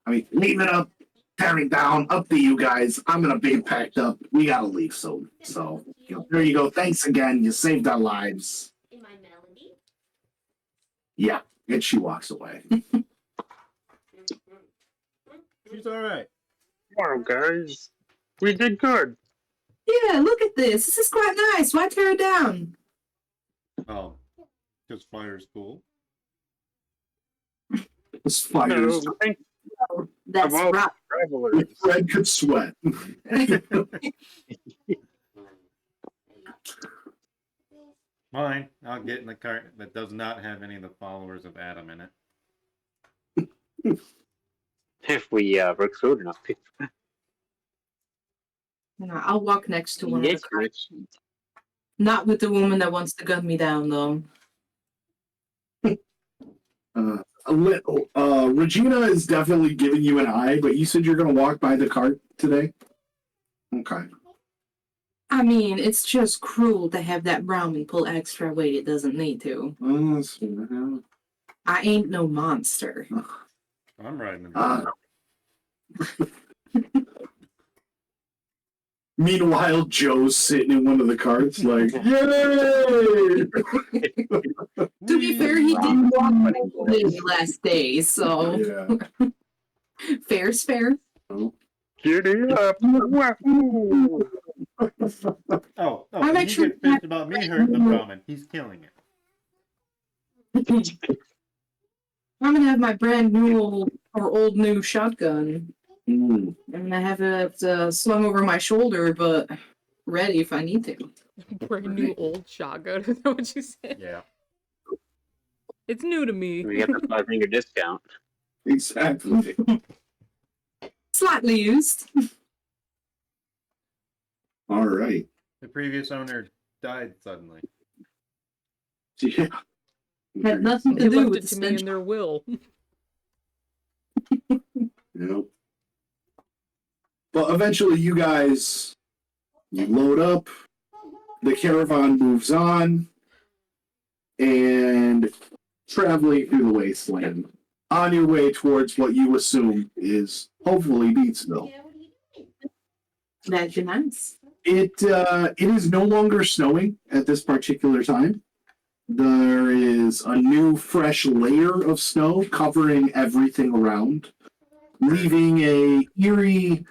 I mean, leave it up, tear it down, up to you guys. I'm gonna be packed up. We gotta leave soon. So, there you go. Thanks again. You saved our lives. In my melody. Yeah, and she walks away. She's alright. Wow, guys. We did good. Yeah, look at this. This is quite nice. Why tear it down? Oh. Because fire's cool. The spiders. No, think That's about right. travelers. Fred could sweat. Fine. I'll get in the cart that does not have any of the followers of Adam in it. If we recruit enough people. I'll walk next to one of Yes, the carts. Not with the woman that wants to gun me down, though. Regina is definitely giving you an eye, but you said you're gonna walk by the cart today? Okay. I mean, it's just cruel to have that Brahmin pull extra weight it doesn't need to. I ain't no monster. I'm riding the Meanwhile, Joe's sitting in one of the carts, like, yay! To be fair, he didn't walk the last day, so Yeah. fair's fair. Giddy up. Wahoo! Oh, I'm you actually get pissed about me hurting the Brahmin. He's killing it. I'm gonna have my brand new old new shotgun. Mm. And I have it slung over my shoulder, but ready if I need to. Brand new old shotgun. Is that what you said? Yeah. It's new to me. We got the 5-finger discount. Exactly. Slightly used. All right. The previous owner died suddenly. Yeah. Had nothing They to do left with it the to me stench. in their will. Yep. But eventually, you guys load up. The caravan moves on, and traveling through the wasteland on your way towards what you assume is hopefully Beatsville. That'd be nice. It is no longer snowing at this particular time. There is a new, fresh layer of snow covering everything around, leaving a eerie,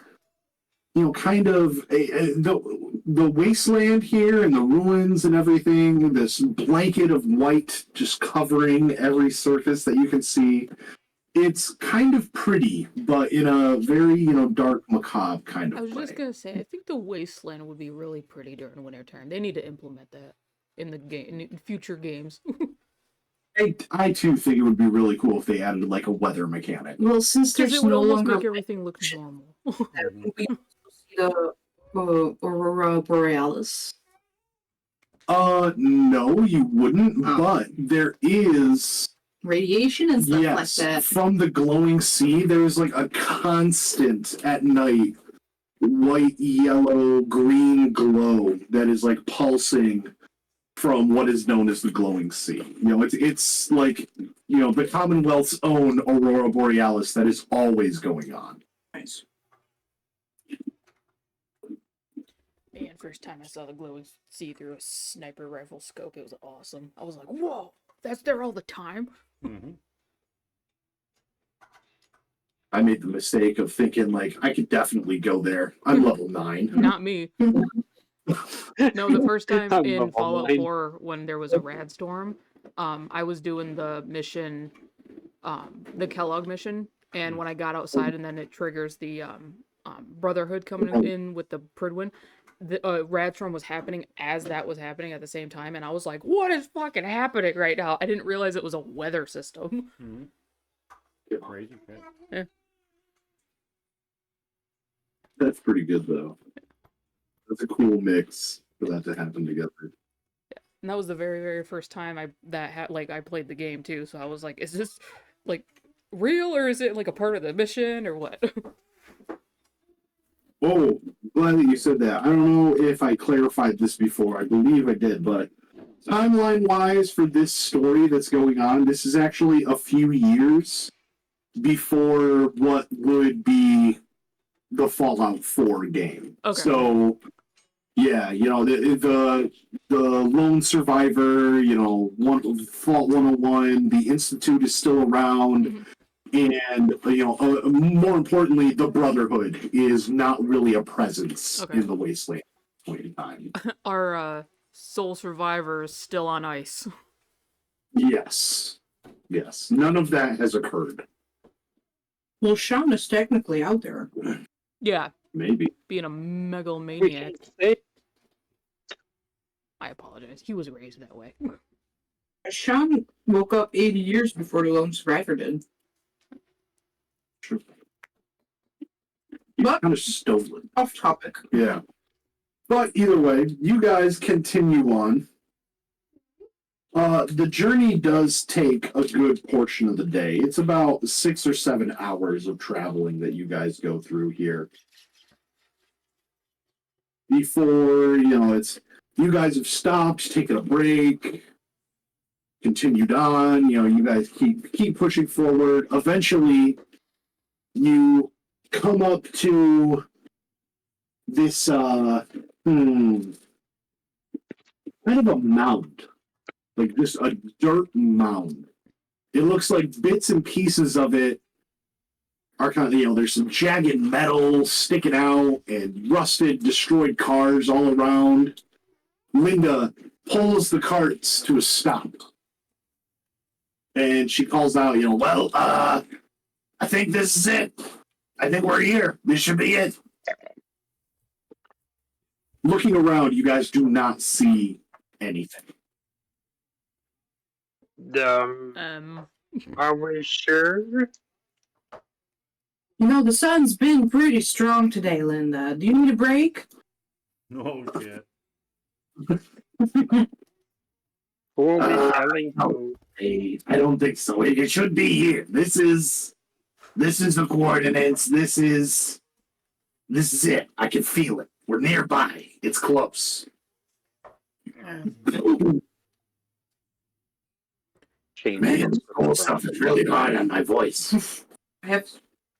kind of the wasteland here and the ruins and everything. This blanket of white just covering every surface that you can see. It's kind of pretty, but in a very, dark, macabre kind of I was way. just gonna say, I think the wasteland would be really pretty during winter time. They need to implement that in the game, in future games. I too think it would be really cool if they added a weather mechanic. Well, since Because there's it would no almost longer make everything look normal. we see the Aurora Borealis. No, you wouldn't, Oh. but there is, Radiation and stuff yes, like that. from the glowing sea, there's a constant at night white, yellow, green glow that is pulsing from what is known as the glowing sea. It's the Commonwealth's own Aurora Borealis that is always going on. Nice. Man, first time I saw the glowing sea through a sniper rifle scope, it was awesome. I was like, whoa, that's there all the time? Mm-hmm. I made the mistake of thinking I could definitely go there. I'm level 9. Not me. No, the first time I'm in the Fallout online. 4 when there was a rad storm, I was doing the mission, the Kellogg mission, and when I got outside and then it triggers the Brotherhood coming in with the Pridwin, the rad storm was happening as that was happening at the same time, and I was like, "What is fucking happening right now?" I didn't realize it was a weather system. Mm-hmm. Crazy shit. That's pretty good though. That's a cool mix for that to happen together. And that was the very, very first time I played the game too. So I was like, is this like real or is it like a part of the mission or what? Oh, glad that you said that. I don't know if I clarified this before. I believe I did, but timeline wise for this story that's going on, this is actually a few years before what would be the Fallout 4 game. Okay. So yeah, the lone survivor, Fault 101, the Institute is still around, and more importantly, the Brotherhood is not really a presence in the wasteland at this point in time. Our sole survivor is still on ice. Yes, none of that has occurred. Well, Sean is technically out there. Yeah, Maybe. being a megalomaniac. I apologize. He was raised that way. Sean woke up 80 years before the lone survivor did. True. But Kind of stolen. off topic. Yeah. But either way, you guys continue on. The journey does take a good portion of the day. It's about 6 or 7 hours of traveling that you guys go through here. Before, you guys have stopped, taken a break, continued on, you guys keep pushing forward. Eventually, you come up to this kind of a mound. Like just a dirt mound. It looks like bits and pieces of it are kind of, there's some jagged metal sticking out and rusted, destroyed cars all around. Linda pulls the carts to a stop. And she calls out, I think this is it. I think we're here. This should be it. Looking around, you guys do not see anything. Are we sure? The sun's been pretty strong today, Linda. Do you need a break? Oh shit. Who are we telling to? I don't think so. It should be here. This is the coordinates. This is it. I can feel it. We're nearby. It's close. Man, this cool stuff is really hard on my voice. I have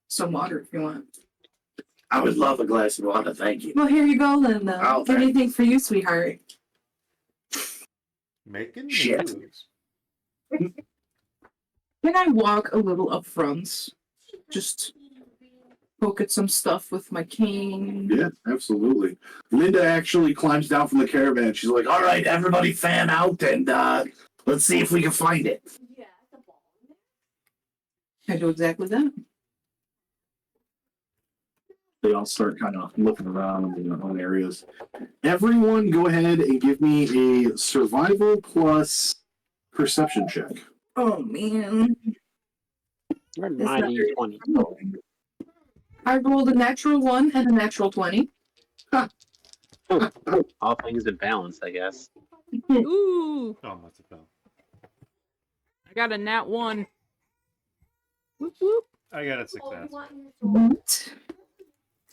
some water if you want. I would love a glass of water, thank you. Well, here you go, Linda. Oh, thanks. Anything for you, sweetheart. Making Shit. moves. Can I walk a little up front? Just poke at some stuff with my cane. Yeah, absolutely. Linda actually climbs down from the caravan. She's like, all right, everybody fan out and let's see if we can find it. I do exactly that. They all start kind of looking around in their own areas. Everyone go ahead and give me a survival plus perception check. Oh, man. Where's It's my not very- D20? I rolled a natural 1 and a natural 20. All things in balance, I guess. Ooh, Oh, must have fell. I got a nat 1. Whoop whoop. I got a success. What?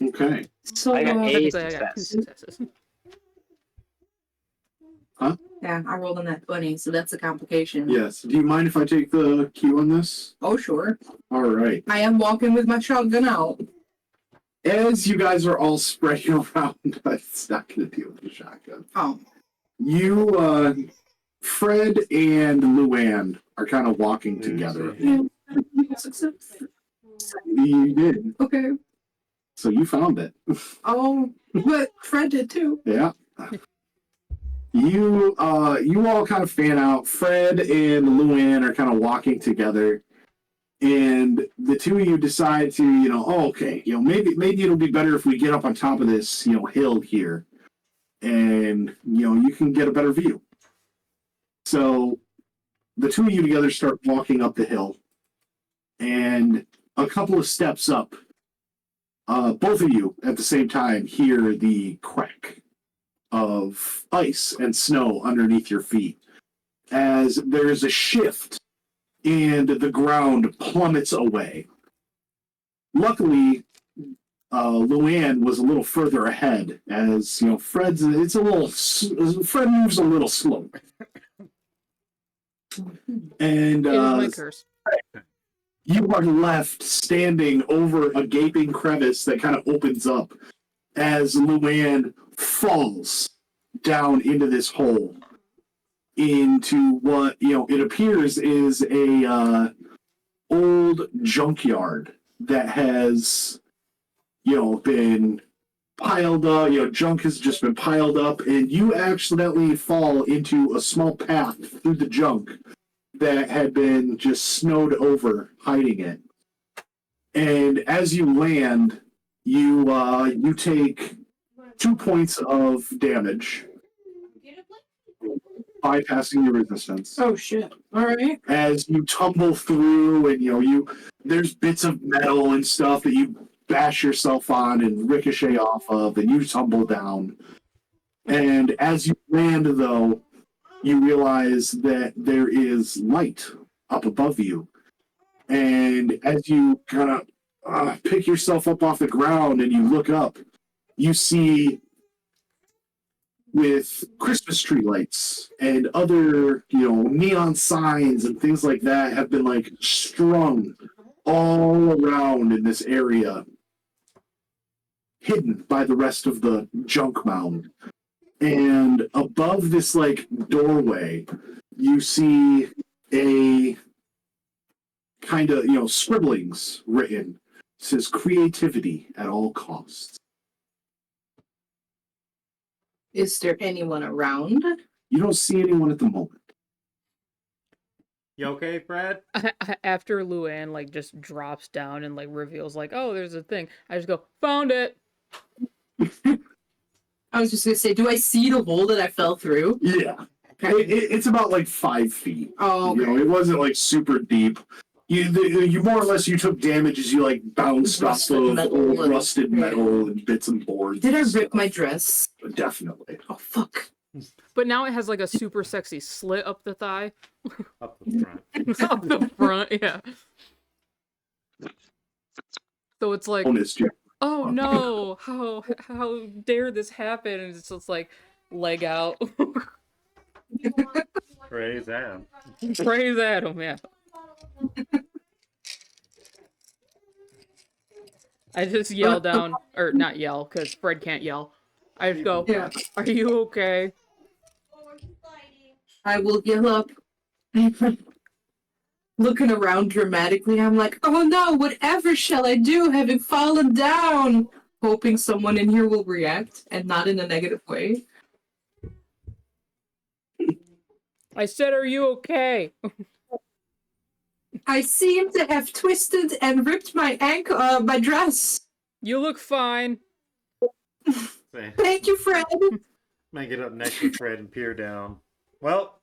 Okay. So, I got a Technically, I got 2 success. successes. yeah, I rolled a nat 20, so that's a complication. Yes. Do you mind if I take the cue on this? Oh, sure. All right. I am walking with my shotgun out. As you guys are all spreading around, it's not going to deal with the shotgun. Oh. You, Fred and Luann are kind of walking together. Yeah. Success. You did. Okay. So you found it. Oh, but Fred did too. Yeah. You all kind of fan out. Fred and Luann are kind of walking together, and the two of you decide to, okay, maybe it'll be better if we get up on top of this, hill here, and you can get a better view. So the two of you together start walking up the hill, and a couple of steps up, both of you at the same time hear the crack of ice and snow underneath your feet as there's a shift and the ground plummets away. Luckily, Luann was a little further ahead as, Fred moves a little slower. And It is my curse. you are left standing over a gaping crevice that kind of opens up as Luann falls down into this hole, into what it appears is a old junkyard that has been piled up. Junk has just been piled up, and you accidentally fall into a small path through the junk that had been just snowed over, hiding it. And as you land, you take 2 points of damage, bypassing your resistance. Oh shit! All right. As you tumble through, and there's bits of metal and stuff that you bash yourself on and ricochet off of, and you tumble down. And as you land, though, you realize that there is light up above you. And as you kind of pick yourself up off the ground and you look up, you see, with Christmas tree lights and other, neon signs and things like that have been strung all around in this area, hidden by the rest of the junk mound. And above this doorway, you see a kind of scribblings written. It says creativity at all costs. Is there anyone around? You don't see anyone at the moment. You okay, Fred? After Luann just drops down and reveals oh, there's a thing, I just go, found it. I was just gonna say, do I see the hole that I fell through? Yeah. It's about 5 feet. Oh, okay. It wasn't super deep. You more or less you took damage as you bounced off of old rusted metal and bits and boards. Did I rip my dress? Definitely. Oh fuck! But now it has a super sexy slit up the thigh. Up the front. Up the front, yeah. So it's Bonus, Jeff. oh no, how dare this happen? And it's just leg out. Praise Adam. Praise Adam, yeah. I just yell down, or not yell, because Fred can't yell. I just go, Yeah. are you okay? I will yell up. Looking around dramatically, I'm like, oh no, whatever shall I do, having fallen down? Hoping someone in here will react, and not in a negative way. I said, are you okay? I seem to have twisted and ripped my ankle, my dress. You look fine. Say, Thank you, Fred. might get up next to Fred and peer down. Well,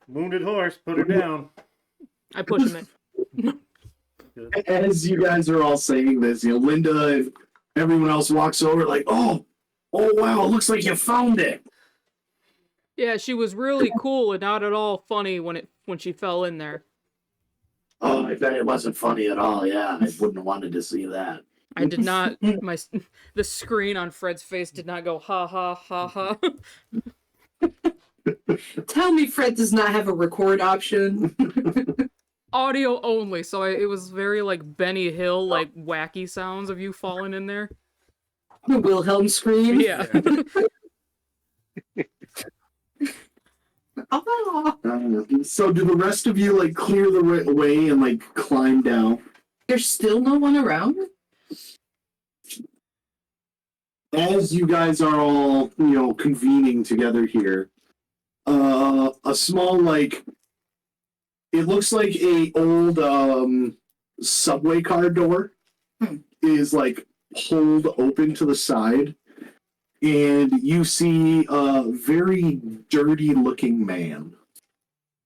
wounded horse, put her down. I push him in. As you guys are all saying this, Linda and everyone else walks over oh wow, it looks like you found it. Yeah, she was really cool and not at all funny when she fell in there. Oh, I bet it wasn't funny at all. Yeah, I wouldn't have wanted to see that. I did not. The screen on Fred's face did not go ha ha ha ha. Tell me Fred does not have a record option. Audio only, so it was very Benny Hill, wacky sounds of you falling in there. The Wilhelm scream. Yeah. Oh, So do the rest of you clear the way and climb down? there's still no one around? as you guys are all, convening together here, a small, like, it looks like a old subway car door is, like, pulled open to the side, and you see a very dirty looking man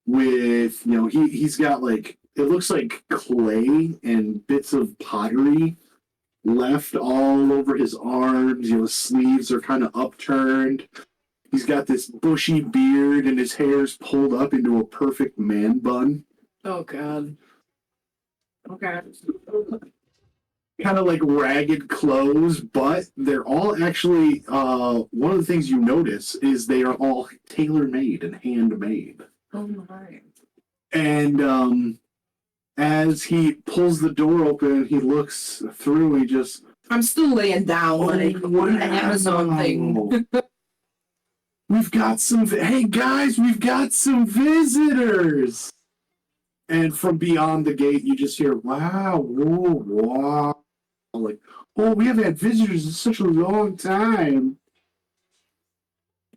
with, he's got, like, it looks like clay and bits of pottery left all over his arms. His sleeves are kind of upturned. He's got this bushy beard, and his hair's pulled up into a perfect man bun. Oh God. Okay. Kind of like ragged clothes, but they're all actually, one of the things you notice is they are all tailor-made and handmade. Oh my. And as he pulls the door open, he looks through, he just... I'm still laying down, like an Amazon thing. We've got some... Hey, guys, we've got some visitors! And from beyond the gate, you just hear, wow, whoa, wow. Like, oh, we haven't had visitors in such a long time.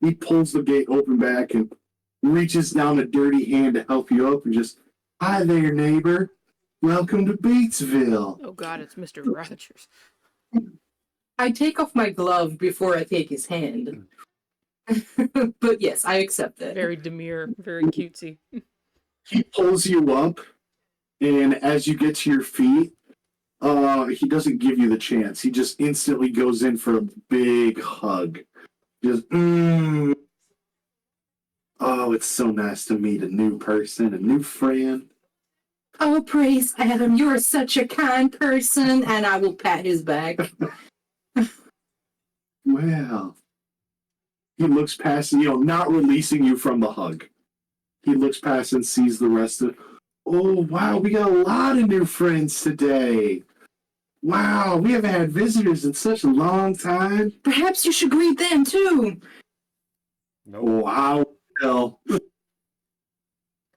He pulls the gate open back and reaches down a dirty hand to help you up and just, hi there, neighbor. Welcome to Beatsville. Oh God, it's Mr. Rogers. I take off my glove before I take his hand. But yes, I accept that. Very demure, very cutesy. He pulls you up, and as you get to your feet, he doesn't give you the chance. He just instantly goes in for a big hug. Just, Oh, it's so nice to meet a new person, a new friend. Oh, praise Adam, you're such a kind person, and I will pat his back. Well, he looks past, not releasing you from the hug. He looks past and sees the rest of, oh, wow, we got a lot of new friends today. Wow, we haven't had visitors in such a long time. Perhaps you should greet them too. Nope. Wow, well.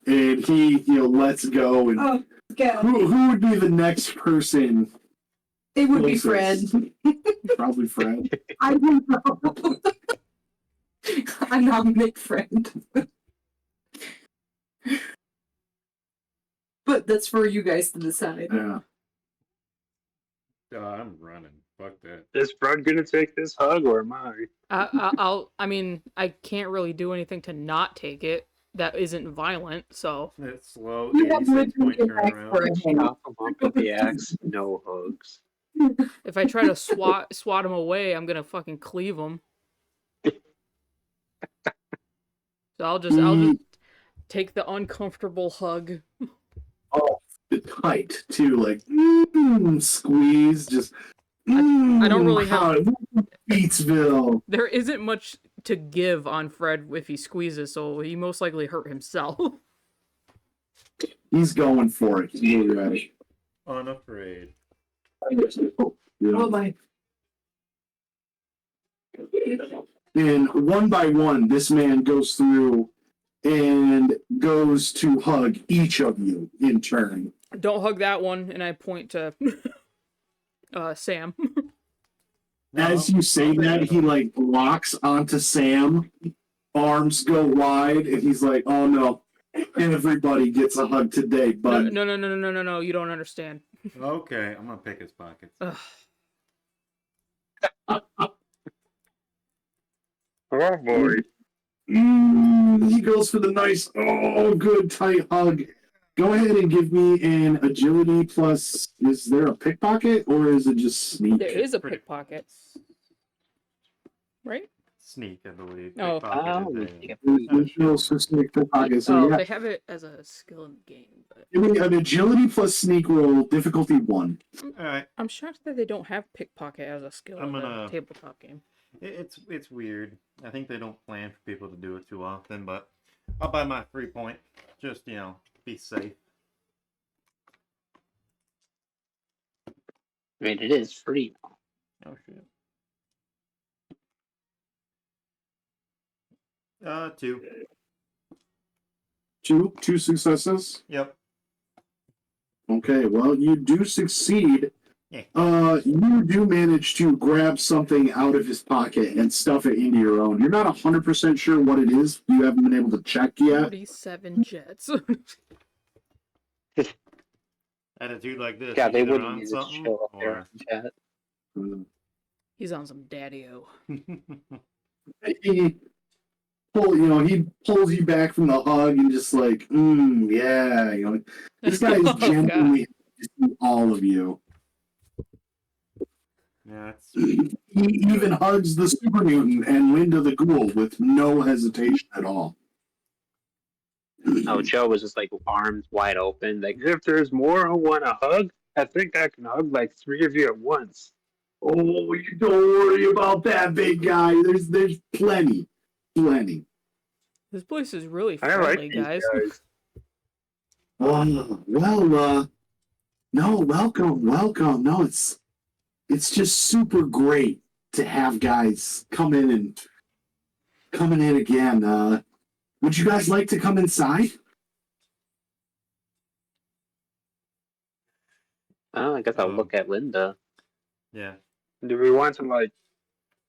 And he, lets go. And Oh, God. who would be the next person? It would be Fred. closest? Probably Fred. I don't know. I'm not Mick Friend. But that's for you guys to decide. Yeah. I'm running. Fuck that. Is Fred gonna take this hug or am I? I mean, I can't really do anything to not take it. That isn't violent, so. It's slow. You have 86 point literally back for turnaround. a hand. Chop him up with the axe. No hugs. If I try to swat him away, I'm gonna fucking cleave him. So I'll just take the uncomfortable hug. Oh, tight too, like squeeze, just. I don't really have Beatsville. There isn't much to give on Fred if he squeezes, so he most likely hurt himself. He's going for it. He's really ready. Unafraid. Oh my. And one by one, this man goes through and goes to hug each of you in turn. Don't hug that one, and I point to Sam. As you say that, he like locks onto Sam, arms go wide, and he's like, "Oh no!" Everybody gets a hug today, but No, you don't understand. Okay, I'm gonna pick his pockets. Ugh. Oh boy. He goes for the nice, good tight hug. Go ahead and give me an agility plus. Is there a pickpocket or is it just sneak? There is a pickpocket. Right? Sneak, I believe. Oh. Pickpocket is There's no specific pickpocket. So Oh, yeah, they have it as a skill in the game. But give me an agility plus sneak roll, difficulty 1. Alright, I'm shocked that they don't have pickpocket as a skill I'm in the gonna- tabletop game. it's weird. I think they don't plan for people to do it too often, but I'll buy my 3 point. Just, be safe. I mean, it is free now. Oh shit. 2. Two successes. Yep. Okay, well, you do succeed You do manage to grab something out of his pocket and stuff it into your own. You're not 100% sure what it is. You haven't been able to check yet. 47 jets. Attitude like this. God, they either wouldn't on use something show up there or. in chat. He's on some daddy-o. He he pulls you back from the hug and just like, yeah, this guy is Oh, God. genuinely happy to see all of you. Yeah, it's He even hugs the super mutant and Linda the ghoul with no hesitation at all. Oh, Joe was just like arms wide open. Like, if there's more who want a hug, I think I can hug like 3 of you at once. Oh, you don't worry about that, big guy. There's plenty. This place is really I friendly, like these guys. guys. No, welcome. No, it's just super great to have guys coming in again. Would you guys like to come inside? Oh, I guess I'll look at Linda. yeah. Do we want to like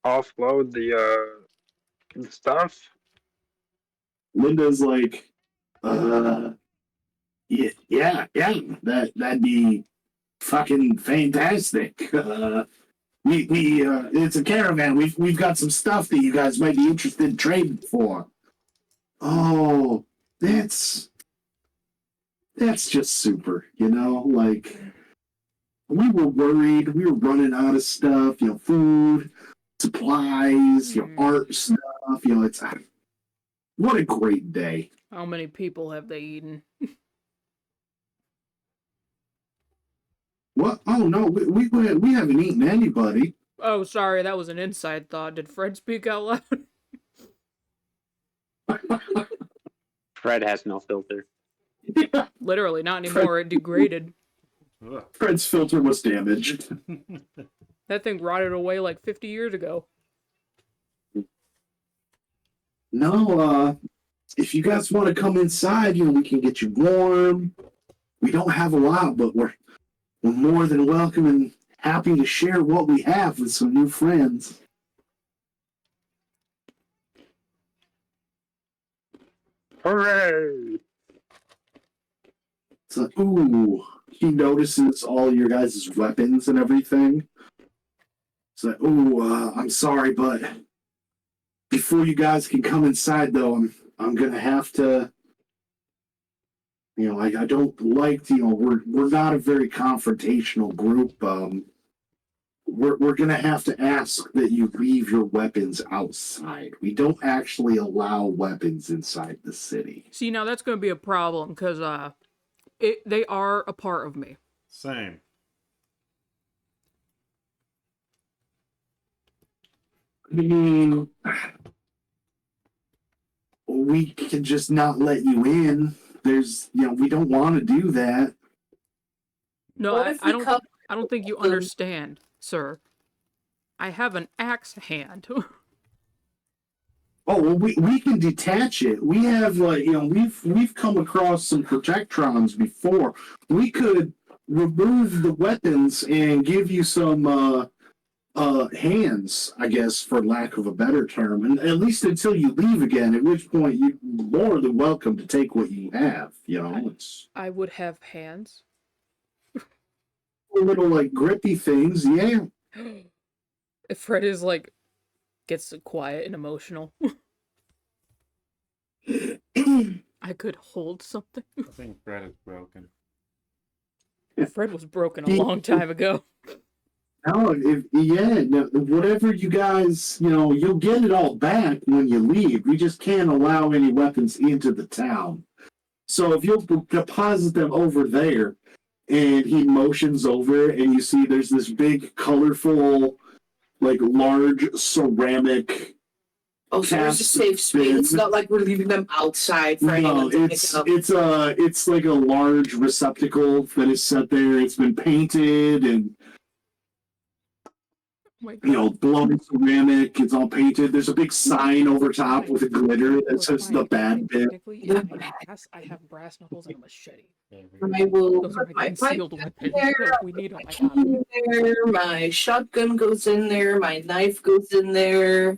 offload the stuff? Linda's like, yeah, that'd be fucking fantastic. We it's a caravan. We've got some stuff that you guys might be interested in trading for. Oh, that's just super, like we were worried, we were running out of stuff, food, supplies, art stuff, it's what a great day. How many people have they eaten? What? Oh no, we haven't eaten anybody. Oh, sorry, that was an inside thought. Did Fred speak out loud? Fred has no filter. Literally, not anymore. It degraded. Ugh. Fred's filter was damaged. That thing rotted away like 50 years ago. No, if you guys want to come inside, we can get you warm. We don't have a lot, but we're more than welcome and happy to share what we have with some new friends. Hooray! It's like, ooh, he notices all your guys' weapons and everything. It's like, ooh, I'm sorry, but before you guys can come inside, though, I'm gonna have to. I don't like to. We're not a very confrontational group. We're gonna have to ask that you leave your weapons outside. We don't actually allow weapons inside the city. See, now that's going to be a problem, because they are a part of me. Same. I mean, we can just not let you in. We don't want to do that. No, What I if we don't. come- I don't think you understand, sir. I have an axe hand. Oh, well, we can detach it. We have we've come across some protectrons before. We could remove the weapons and give you some hands, I guess, for lack of a better term, and at least until you leave again, at which point you're more than welcome to take what you have. It's I would have hands. little like grippy things, yeah. If Fred is gets quiet and emotional. I could hold something. I think Fred is broken. Fred was broken a long time ago. No, whatever you guys, you'll get it all back when you leave. We just can't allow any weapons into the town. So if you'll deposit them over there, and he motions over, and you see there's this big, colorful, large ceramic. Oh, so there's a safe space. It's not like we're leaving them outside for anyone to pick up. It's like a large receptacle that is set there. It's been painted, and my you know, blown ceramic. It's all painted. There's a big sign over top with a glitter that says the bad bit. Technically, in my past, I have brass knuckles and a machete. I will Those are put my my pipe concealed weapons. there, So if we need them, I key have them. in there, my shotgun goes in there, my knife goes in there.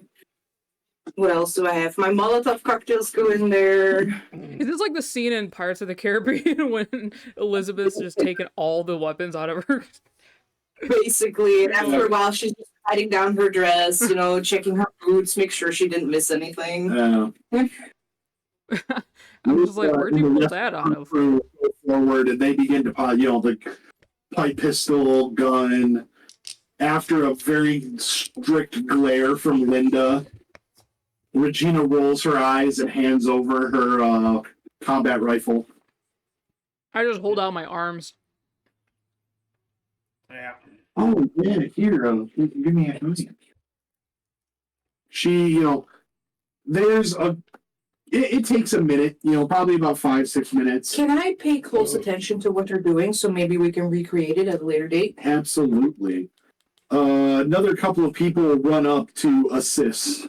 What else do I have? My Molotov cocktails go in there. Is this like the scene in Pirates of the Caribbean when Elizabeth's just taking all the weapons out of her? Basically, and after a while, she's just hiding down her dress, you know, checking her boots, make sure she didn't miss anything. I'm just like, where'd you pull that out of? Forward, and they begin to, you know, the pipe pistol, gun. After a very strict glare from Linda, Regina rolls her eyes and hands over her combat rifle. I just hold out my arms. Yeah. Oh, yeah, here, give me a hand. She, you know, there's a. It takes a minute, you know, probably about 5-6 minutes. Can I pay close attention to what they're doing so maybe we can recreate it at a later date? Absolutely. Another couple of people run up to assist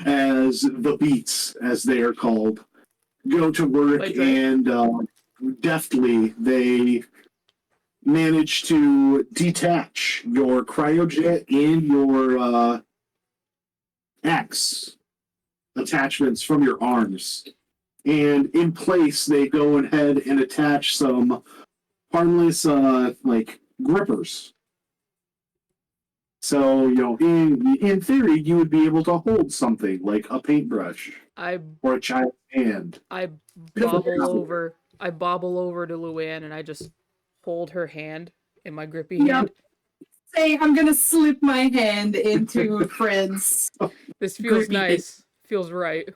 as the Beats, as they are called, go to work, and deftly they manage to detach your cryojet and your axe attachments from your arms. And in place, they go ahead and attach some harmless, like, grippers. So, you know, in theory, you would be able to hold something like a paintbrush or a child's hand. I bobble over to Luann and I just hold her hand in my grippy hand. Say, I'm gonna slip my hand into Fred's. This feels nice. Feels right.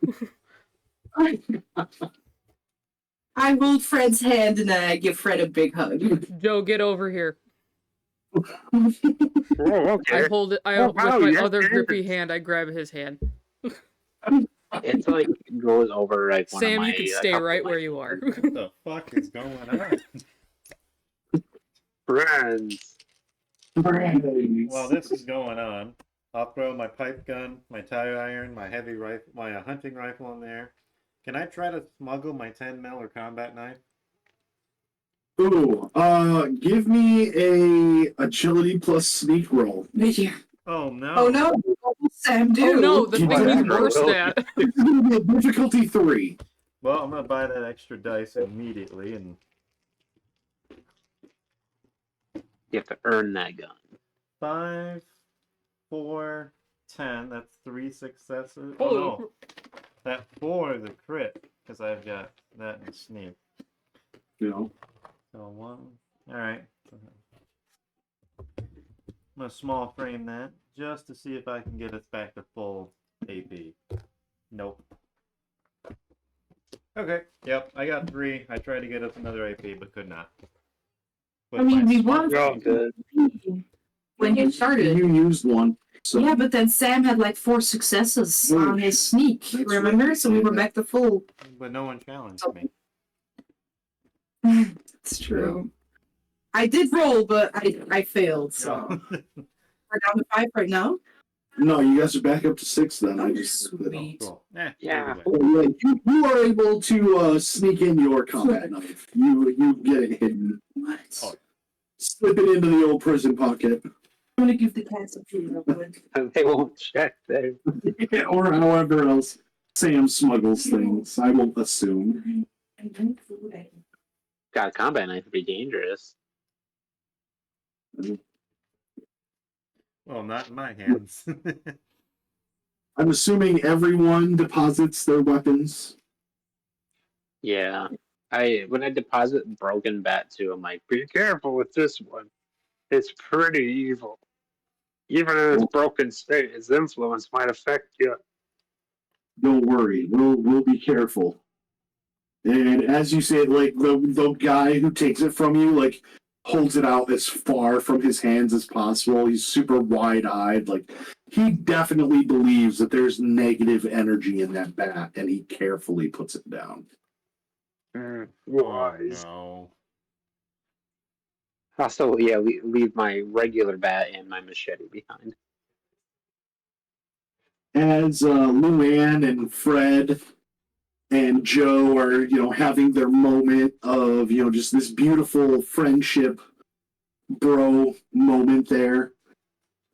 I hold Fred's hand and then I give Fred a big hug. Joe, get over here. Oh, okay. I hold it. wow, with my yeah, other yeah. grippy hand, I grab his hand. It's like goes over like one Sam, of my. you can stay couple right of my- where you are. What the fuck is going on? Friends. While this is going on, I'll throw my pipe gun, my tire iron, my heavy rifle, my hunting rifle in there. Can I try to smuggle my 10 mil or combat knife? Ooh, give me a agility plus sneak roll. Oh no! Oh no! What will Sam do? Oh no, the You thing don't he's worse know. at. It's going to be a difficulty 3. Well, I'm gonna buy that extra dice immediately, and You have to earn that gun. 5, 4, 10. That's 3 successes. Holy Oh no, that 4 is a crit because I've got that in sneak. You know, So 1. All right. I'm gonna small frame that just to see if I can get us back to full AP. Nope. Okay. Yep. I got 3. I tried to get us another AP, but could not. With I mean, my we small- were Oh, good. when he started. you used one. So Yeah, but then Sam had like 4 successes on his sneak. That's Remember? right. So we were back to full. But no one challenged me. It's true. I did roll, but I failed. So we're down to 5 right now. No, you guys are back up to 6 then. I just. Sweet. Cool. Yeah. either way. Yeah, you are able to sneak in your combat knife. You get it hidden. What? Oh. Slip it into the old prison pocket. I'm gonna give the cats a treat real quick. They won't check there. Or however else Sam smuggles things. I won't assume. And then food. God, combat knife would be dangerous. Well, not in my hands. I'm assuming everyone deposits their weapons. Yeah. When I deposit broken bat too, I'm like, Be careful with this one. It's pretty evil. Even in its broken state, its influence might affect you. Don't worry, we'll be careful. And as you say, like the guy who takes it from you, like holds it out as far from his hands as possible. He's super wide-eyed. Like he definitely believes that there's negative energy in that bat, and he carefully puts it down. Wise. No. also, yeah, leave my regular bat and my machete behind. as Luann and Fred and Joe are, having their moment of, just this beautiful friendship bro moment there.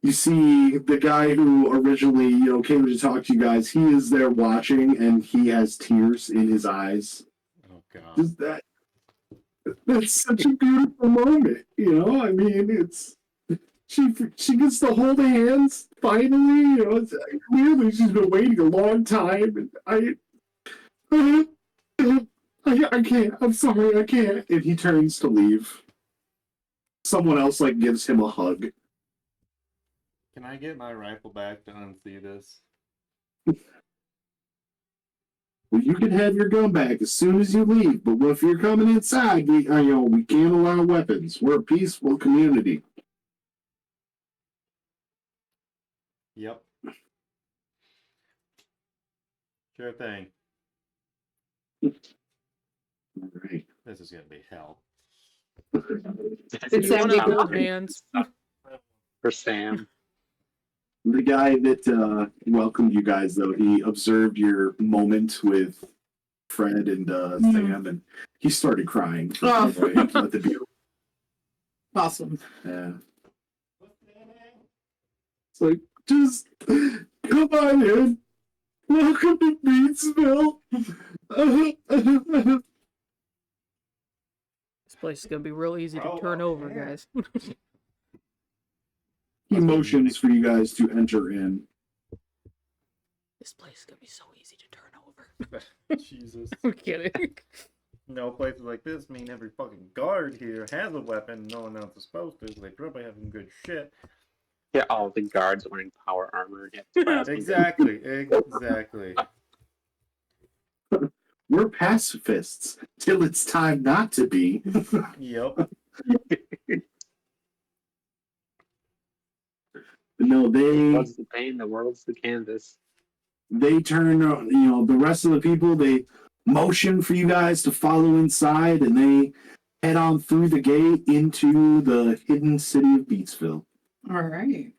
You see the guy who originally, came to talk to you guys, he is there watching and he has tears in his eyes. Oh god. Just that's such a beautiful moment, I mean, it's she gets to hold hands finally, it's, clearly she's been waiting a long time, and I can't, I'm sorry, I can't. And he turns to leave. Someone else gives him a hug. Can I get my rifle back to unsee this? Well, you can have your gun back as soon as you leave, but if you're coming inside, we can't allow weapons. We're a peaceful community. Yep. Sure thing. All right. This is gonna be hell. It's You want to Sam hold hands? For Sam. The guy that welcomed you guys, though, he observed your moment with Fred and Sam, and he started crying. Oh. Let the beautiful. Awesome. Yeah. It's like, just come on in. Welcome to Beatsville. This place is gonna be real easy to turn over, guys. He motions for you guys to enter in. This place is gonna be so easy to turn over. Jesus. I'm kidding. No places like this mean every fucking guard here has a weapon. No one else is supposed to. They probably have some good shit. Yeah, all the guards wearing power armor. Yeah, Exactly. Exactly. We're pacifists till it's time not to be. Yep. No, What's the pain? The world's the canvas. they turn, the rest of the people, they motion for you guys to follow inside, and they head on through the gate into the hidden city of Beatsville. All right.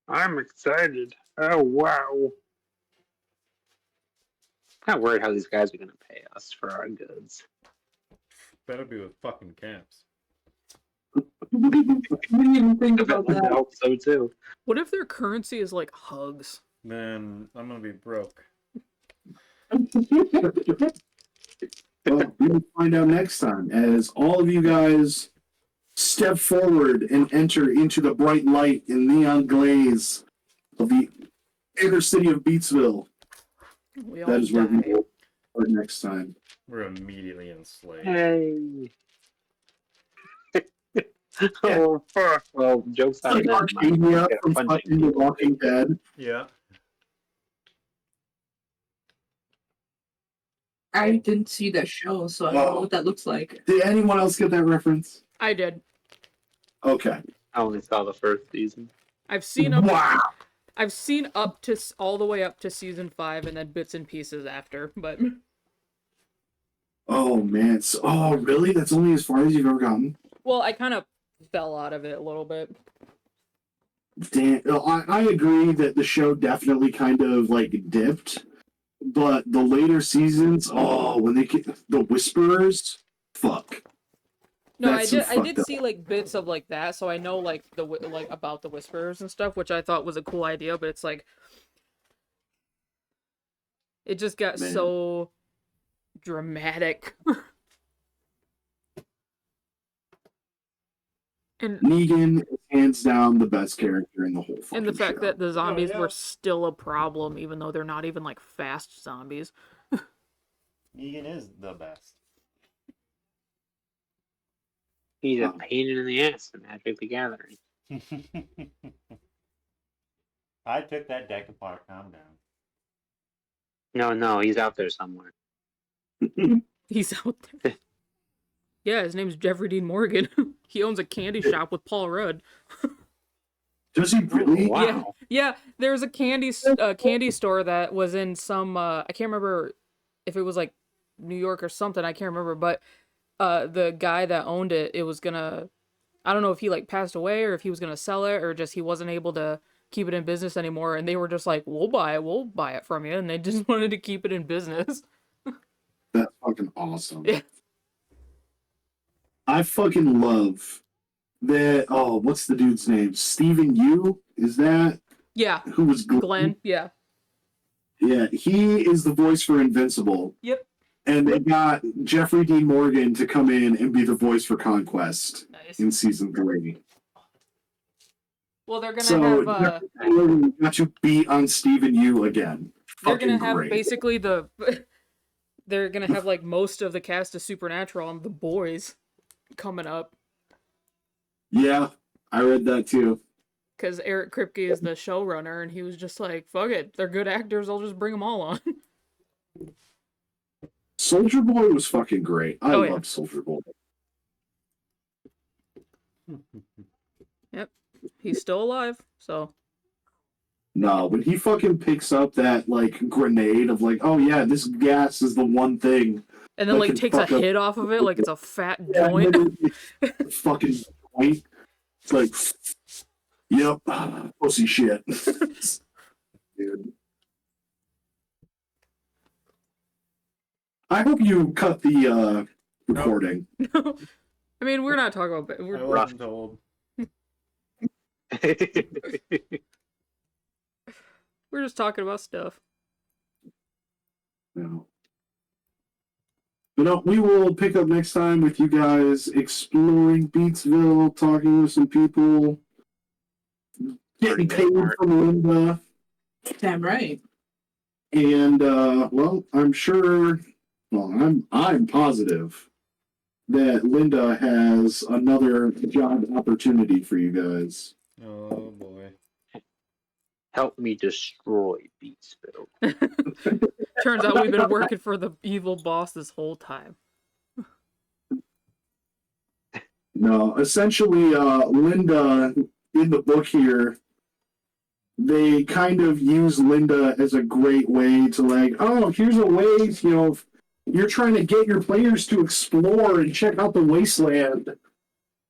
I'm excited. Oh wow. I'm not worried how these guys are gonna pay us for our goods. Better be with fucking camps. I didn't even think about I that. hope so too. What if their currency is like hugs? Man, I'm gonna be broke. Well, we'll find out next time as all of you guys step forward and enter into the bright light and neon glaze of the inner city of Beatsville. We all That is where we die. will start next time. We're immediately enslaved. Hey. Oh fuck. Well, jokes on Like them. Arcadia Yeah, from punching fucking The people. Walking Dead. Yeah. I didn't see that show, so I don't know what that looks like. Did anyone else get that reference? I did. Okay. I only saw the first season. I've seen up. Wow. I've seen up to all the way up to season 5, and then bits and pieces after. But Oh man. So, really? That's only as far as you've ever gotten? well, I kind of fell out of it a little bit. Damn. I agree that the show definitely kind of dipped, but the later seasons, when they get the Whisperers, fuck. No, That's I some did fucked see bits of that, so I know the about the Whisperers and stuff, which I thought was a cool idea. But it's it just got Man. so dramatic. And Negan is hands down the best character in the whole fucking and the fact show. that the zombies yeah. were still a problem, even though they're not even fast zombies. Negan is the best. He's a Wow. pain in the ass in Magic the Gathering. I took that deck apart. Calm down. No, he's out there somewhere. He's out there. Yeah, his name's Jeffrey Dean Morgan. He owns a candy shop with Paul Rudd. Does he really? Oh, wow. Yeah, there's a candy store that was in some I can't remember if it was New York or something. I can't remember, but the guy that owned it, it was gonna, I don't know if he passed away or if he was gonna sell it or just he wasn't able to keep it in business anymore, and they were just like, we'll buy it from you, and they just wanted to keep it in business. That's fucking awesome. Yeah. I fucking love that. Oh, what's the dude's name? Stephen Yu? Is that Yeah, who was Glenn. Yeah. Yeah, he is the voice for Invincible. Yep. And they got Jeffrey Dean Morgan to come in and be the voice for Conquest Nice. in season 3. Well, they're gonna So have Jeffrey Dean Morgan got to beat on Stephen Yu again. they're Fucking gonna have great. basically they're gonna have like most of the cast of Supernatural and the boys coming up. Yeah, I read that too. Because Eric Kripke is the showrunner, and he was just like, fuck it, they're good actors, I'll just bring them all on. Soldier Boy was fucking great. I Oh, yeah. love Soldier Boy. Yep. He's still alive, so. No, when he fucking picks up that, like, grenade of, like, oh yeah, this gas is the one thing. And then, that like, can takes a fuck up- hit off of it like it's a fat Yeah, joint. literally, fucking joint. It's like, yep, pussy shit. Dude. I hope you cut the recording. I mean, we're not talking about... I We're, wasn't told. we're just talking about stuff. No. But no, we will pick up next time with you guys exploring Beatsville, talking with some people, getting paid from Linda, Damn right. and well, I'm sure. Well, I'm positive that Linda has another job opportunity for you guys. Oh boy. Help me destroy Beatsville. Turns out we've been working for the evil boss this whole time. No, essentially, Linda in the book here, they kind of use Linda as a great way to, like, oh, here's a way, you know, if you're trying to get your players to explore and check out the wasteland.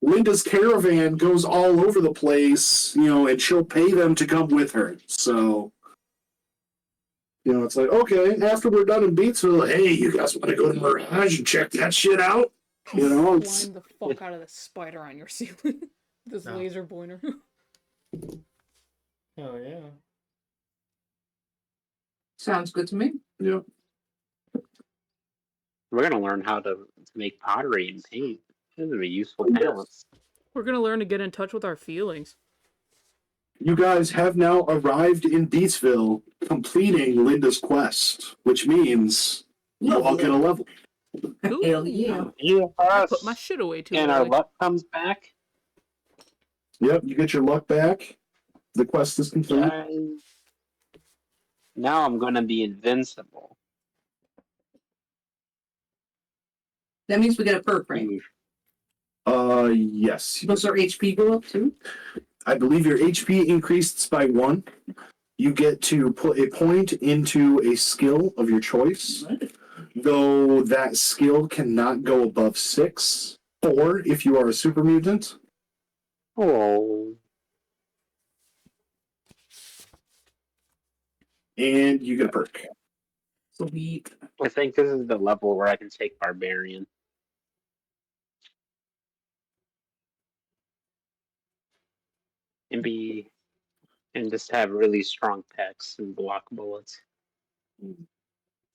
Linda's caravan goes all over the place, you know, and she'll pay them to come with her. So, you know, it's like, okay, after we're done in Beatsville, hey, you guys want to go to Mirage and check that shit out? You know, it's... Blind the fuck out of the spider on your ceiling. This No. laser pointer. Oh yeah. Sounds good to me. Yeah. We're gonna learn how to make pottery and paint. Those are useful talents. We're gonna learn to get in touch with our feelings. You guys have now arrived in Beatsville, completing Linda's quest, which means you all get a level. Ooh, Hell yeah. Yeah, I put my shit away too and our early. luck comes back. Yep, you get your luck back. The quest is complete. Now I'm gonna be invincible. That means we get a perk, right? Yes. Does our HP go up too? I believe your HP increases by 1. You get to put a point into a skill of your choice, though that skill cannot go above 6. 4 if you are a super mutant. Oh. And you get a perk. Sweet. I think this is the level where I can take Barbarian. And just have really strong attacks and block bullets.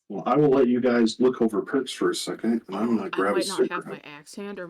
Well, I will let you guys look over perks for a second, and I'm going to I grab a might not super. have my axe hand or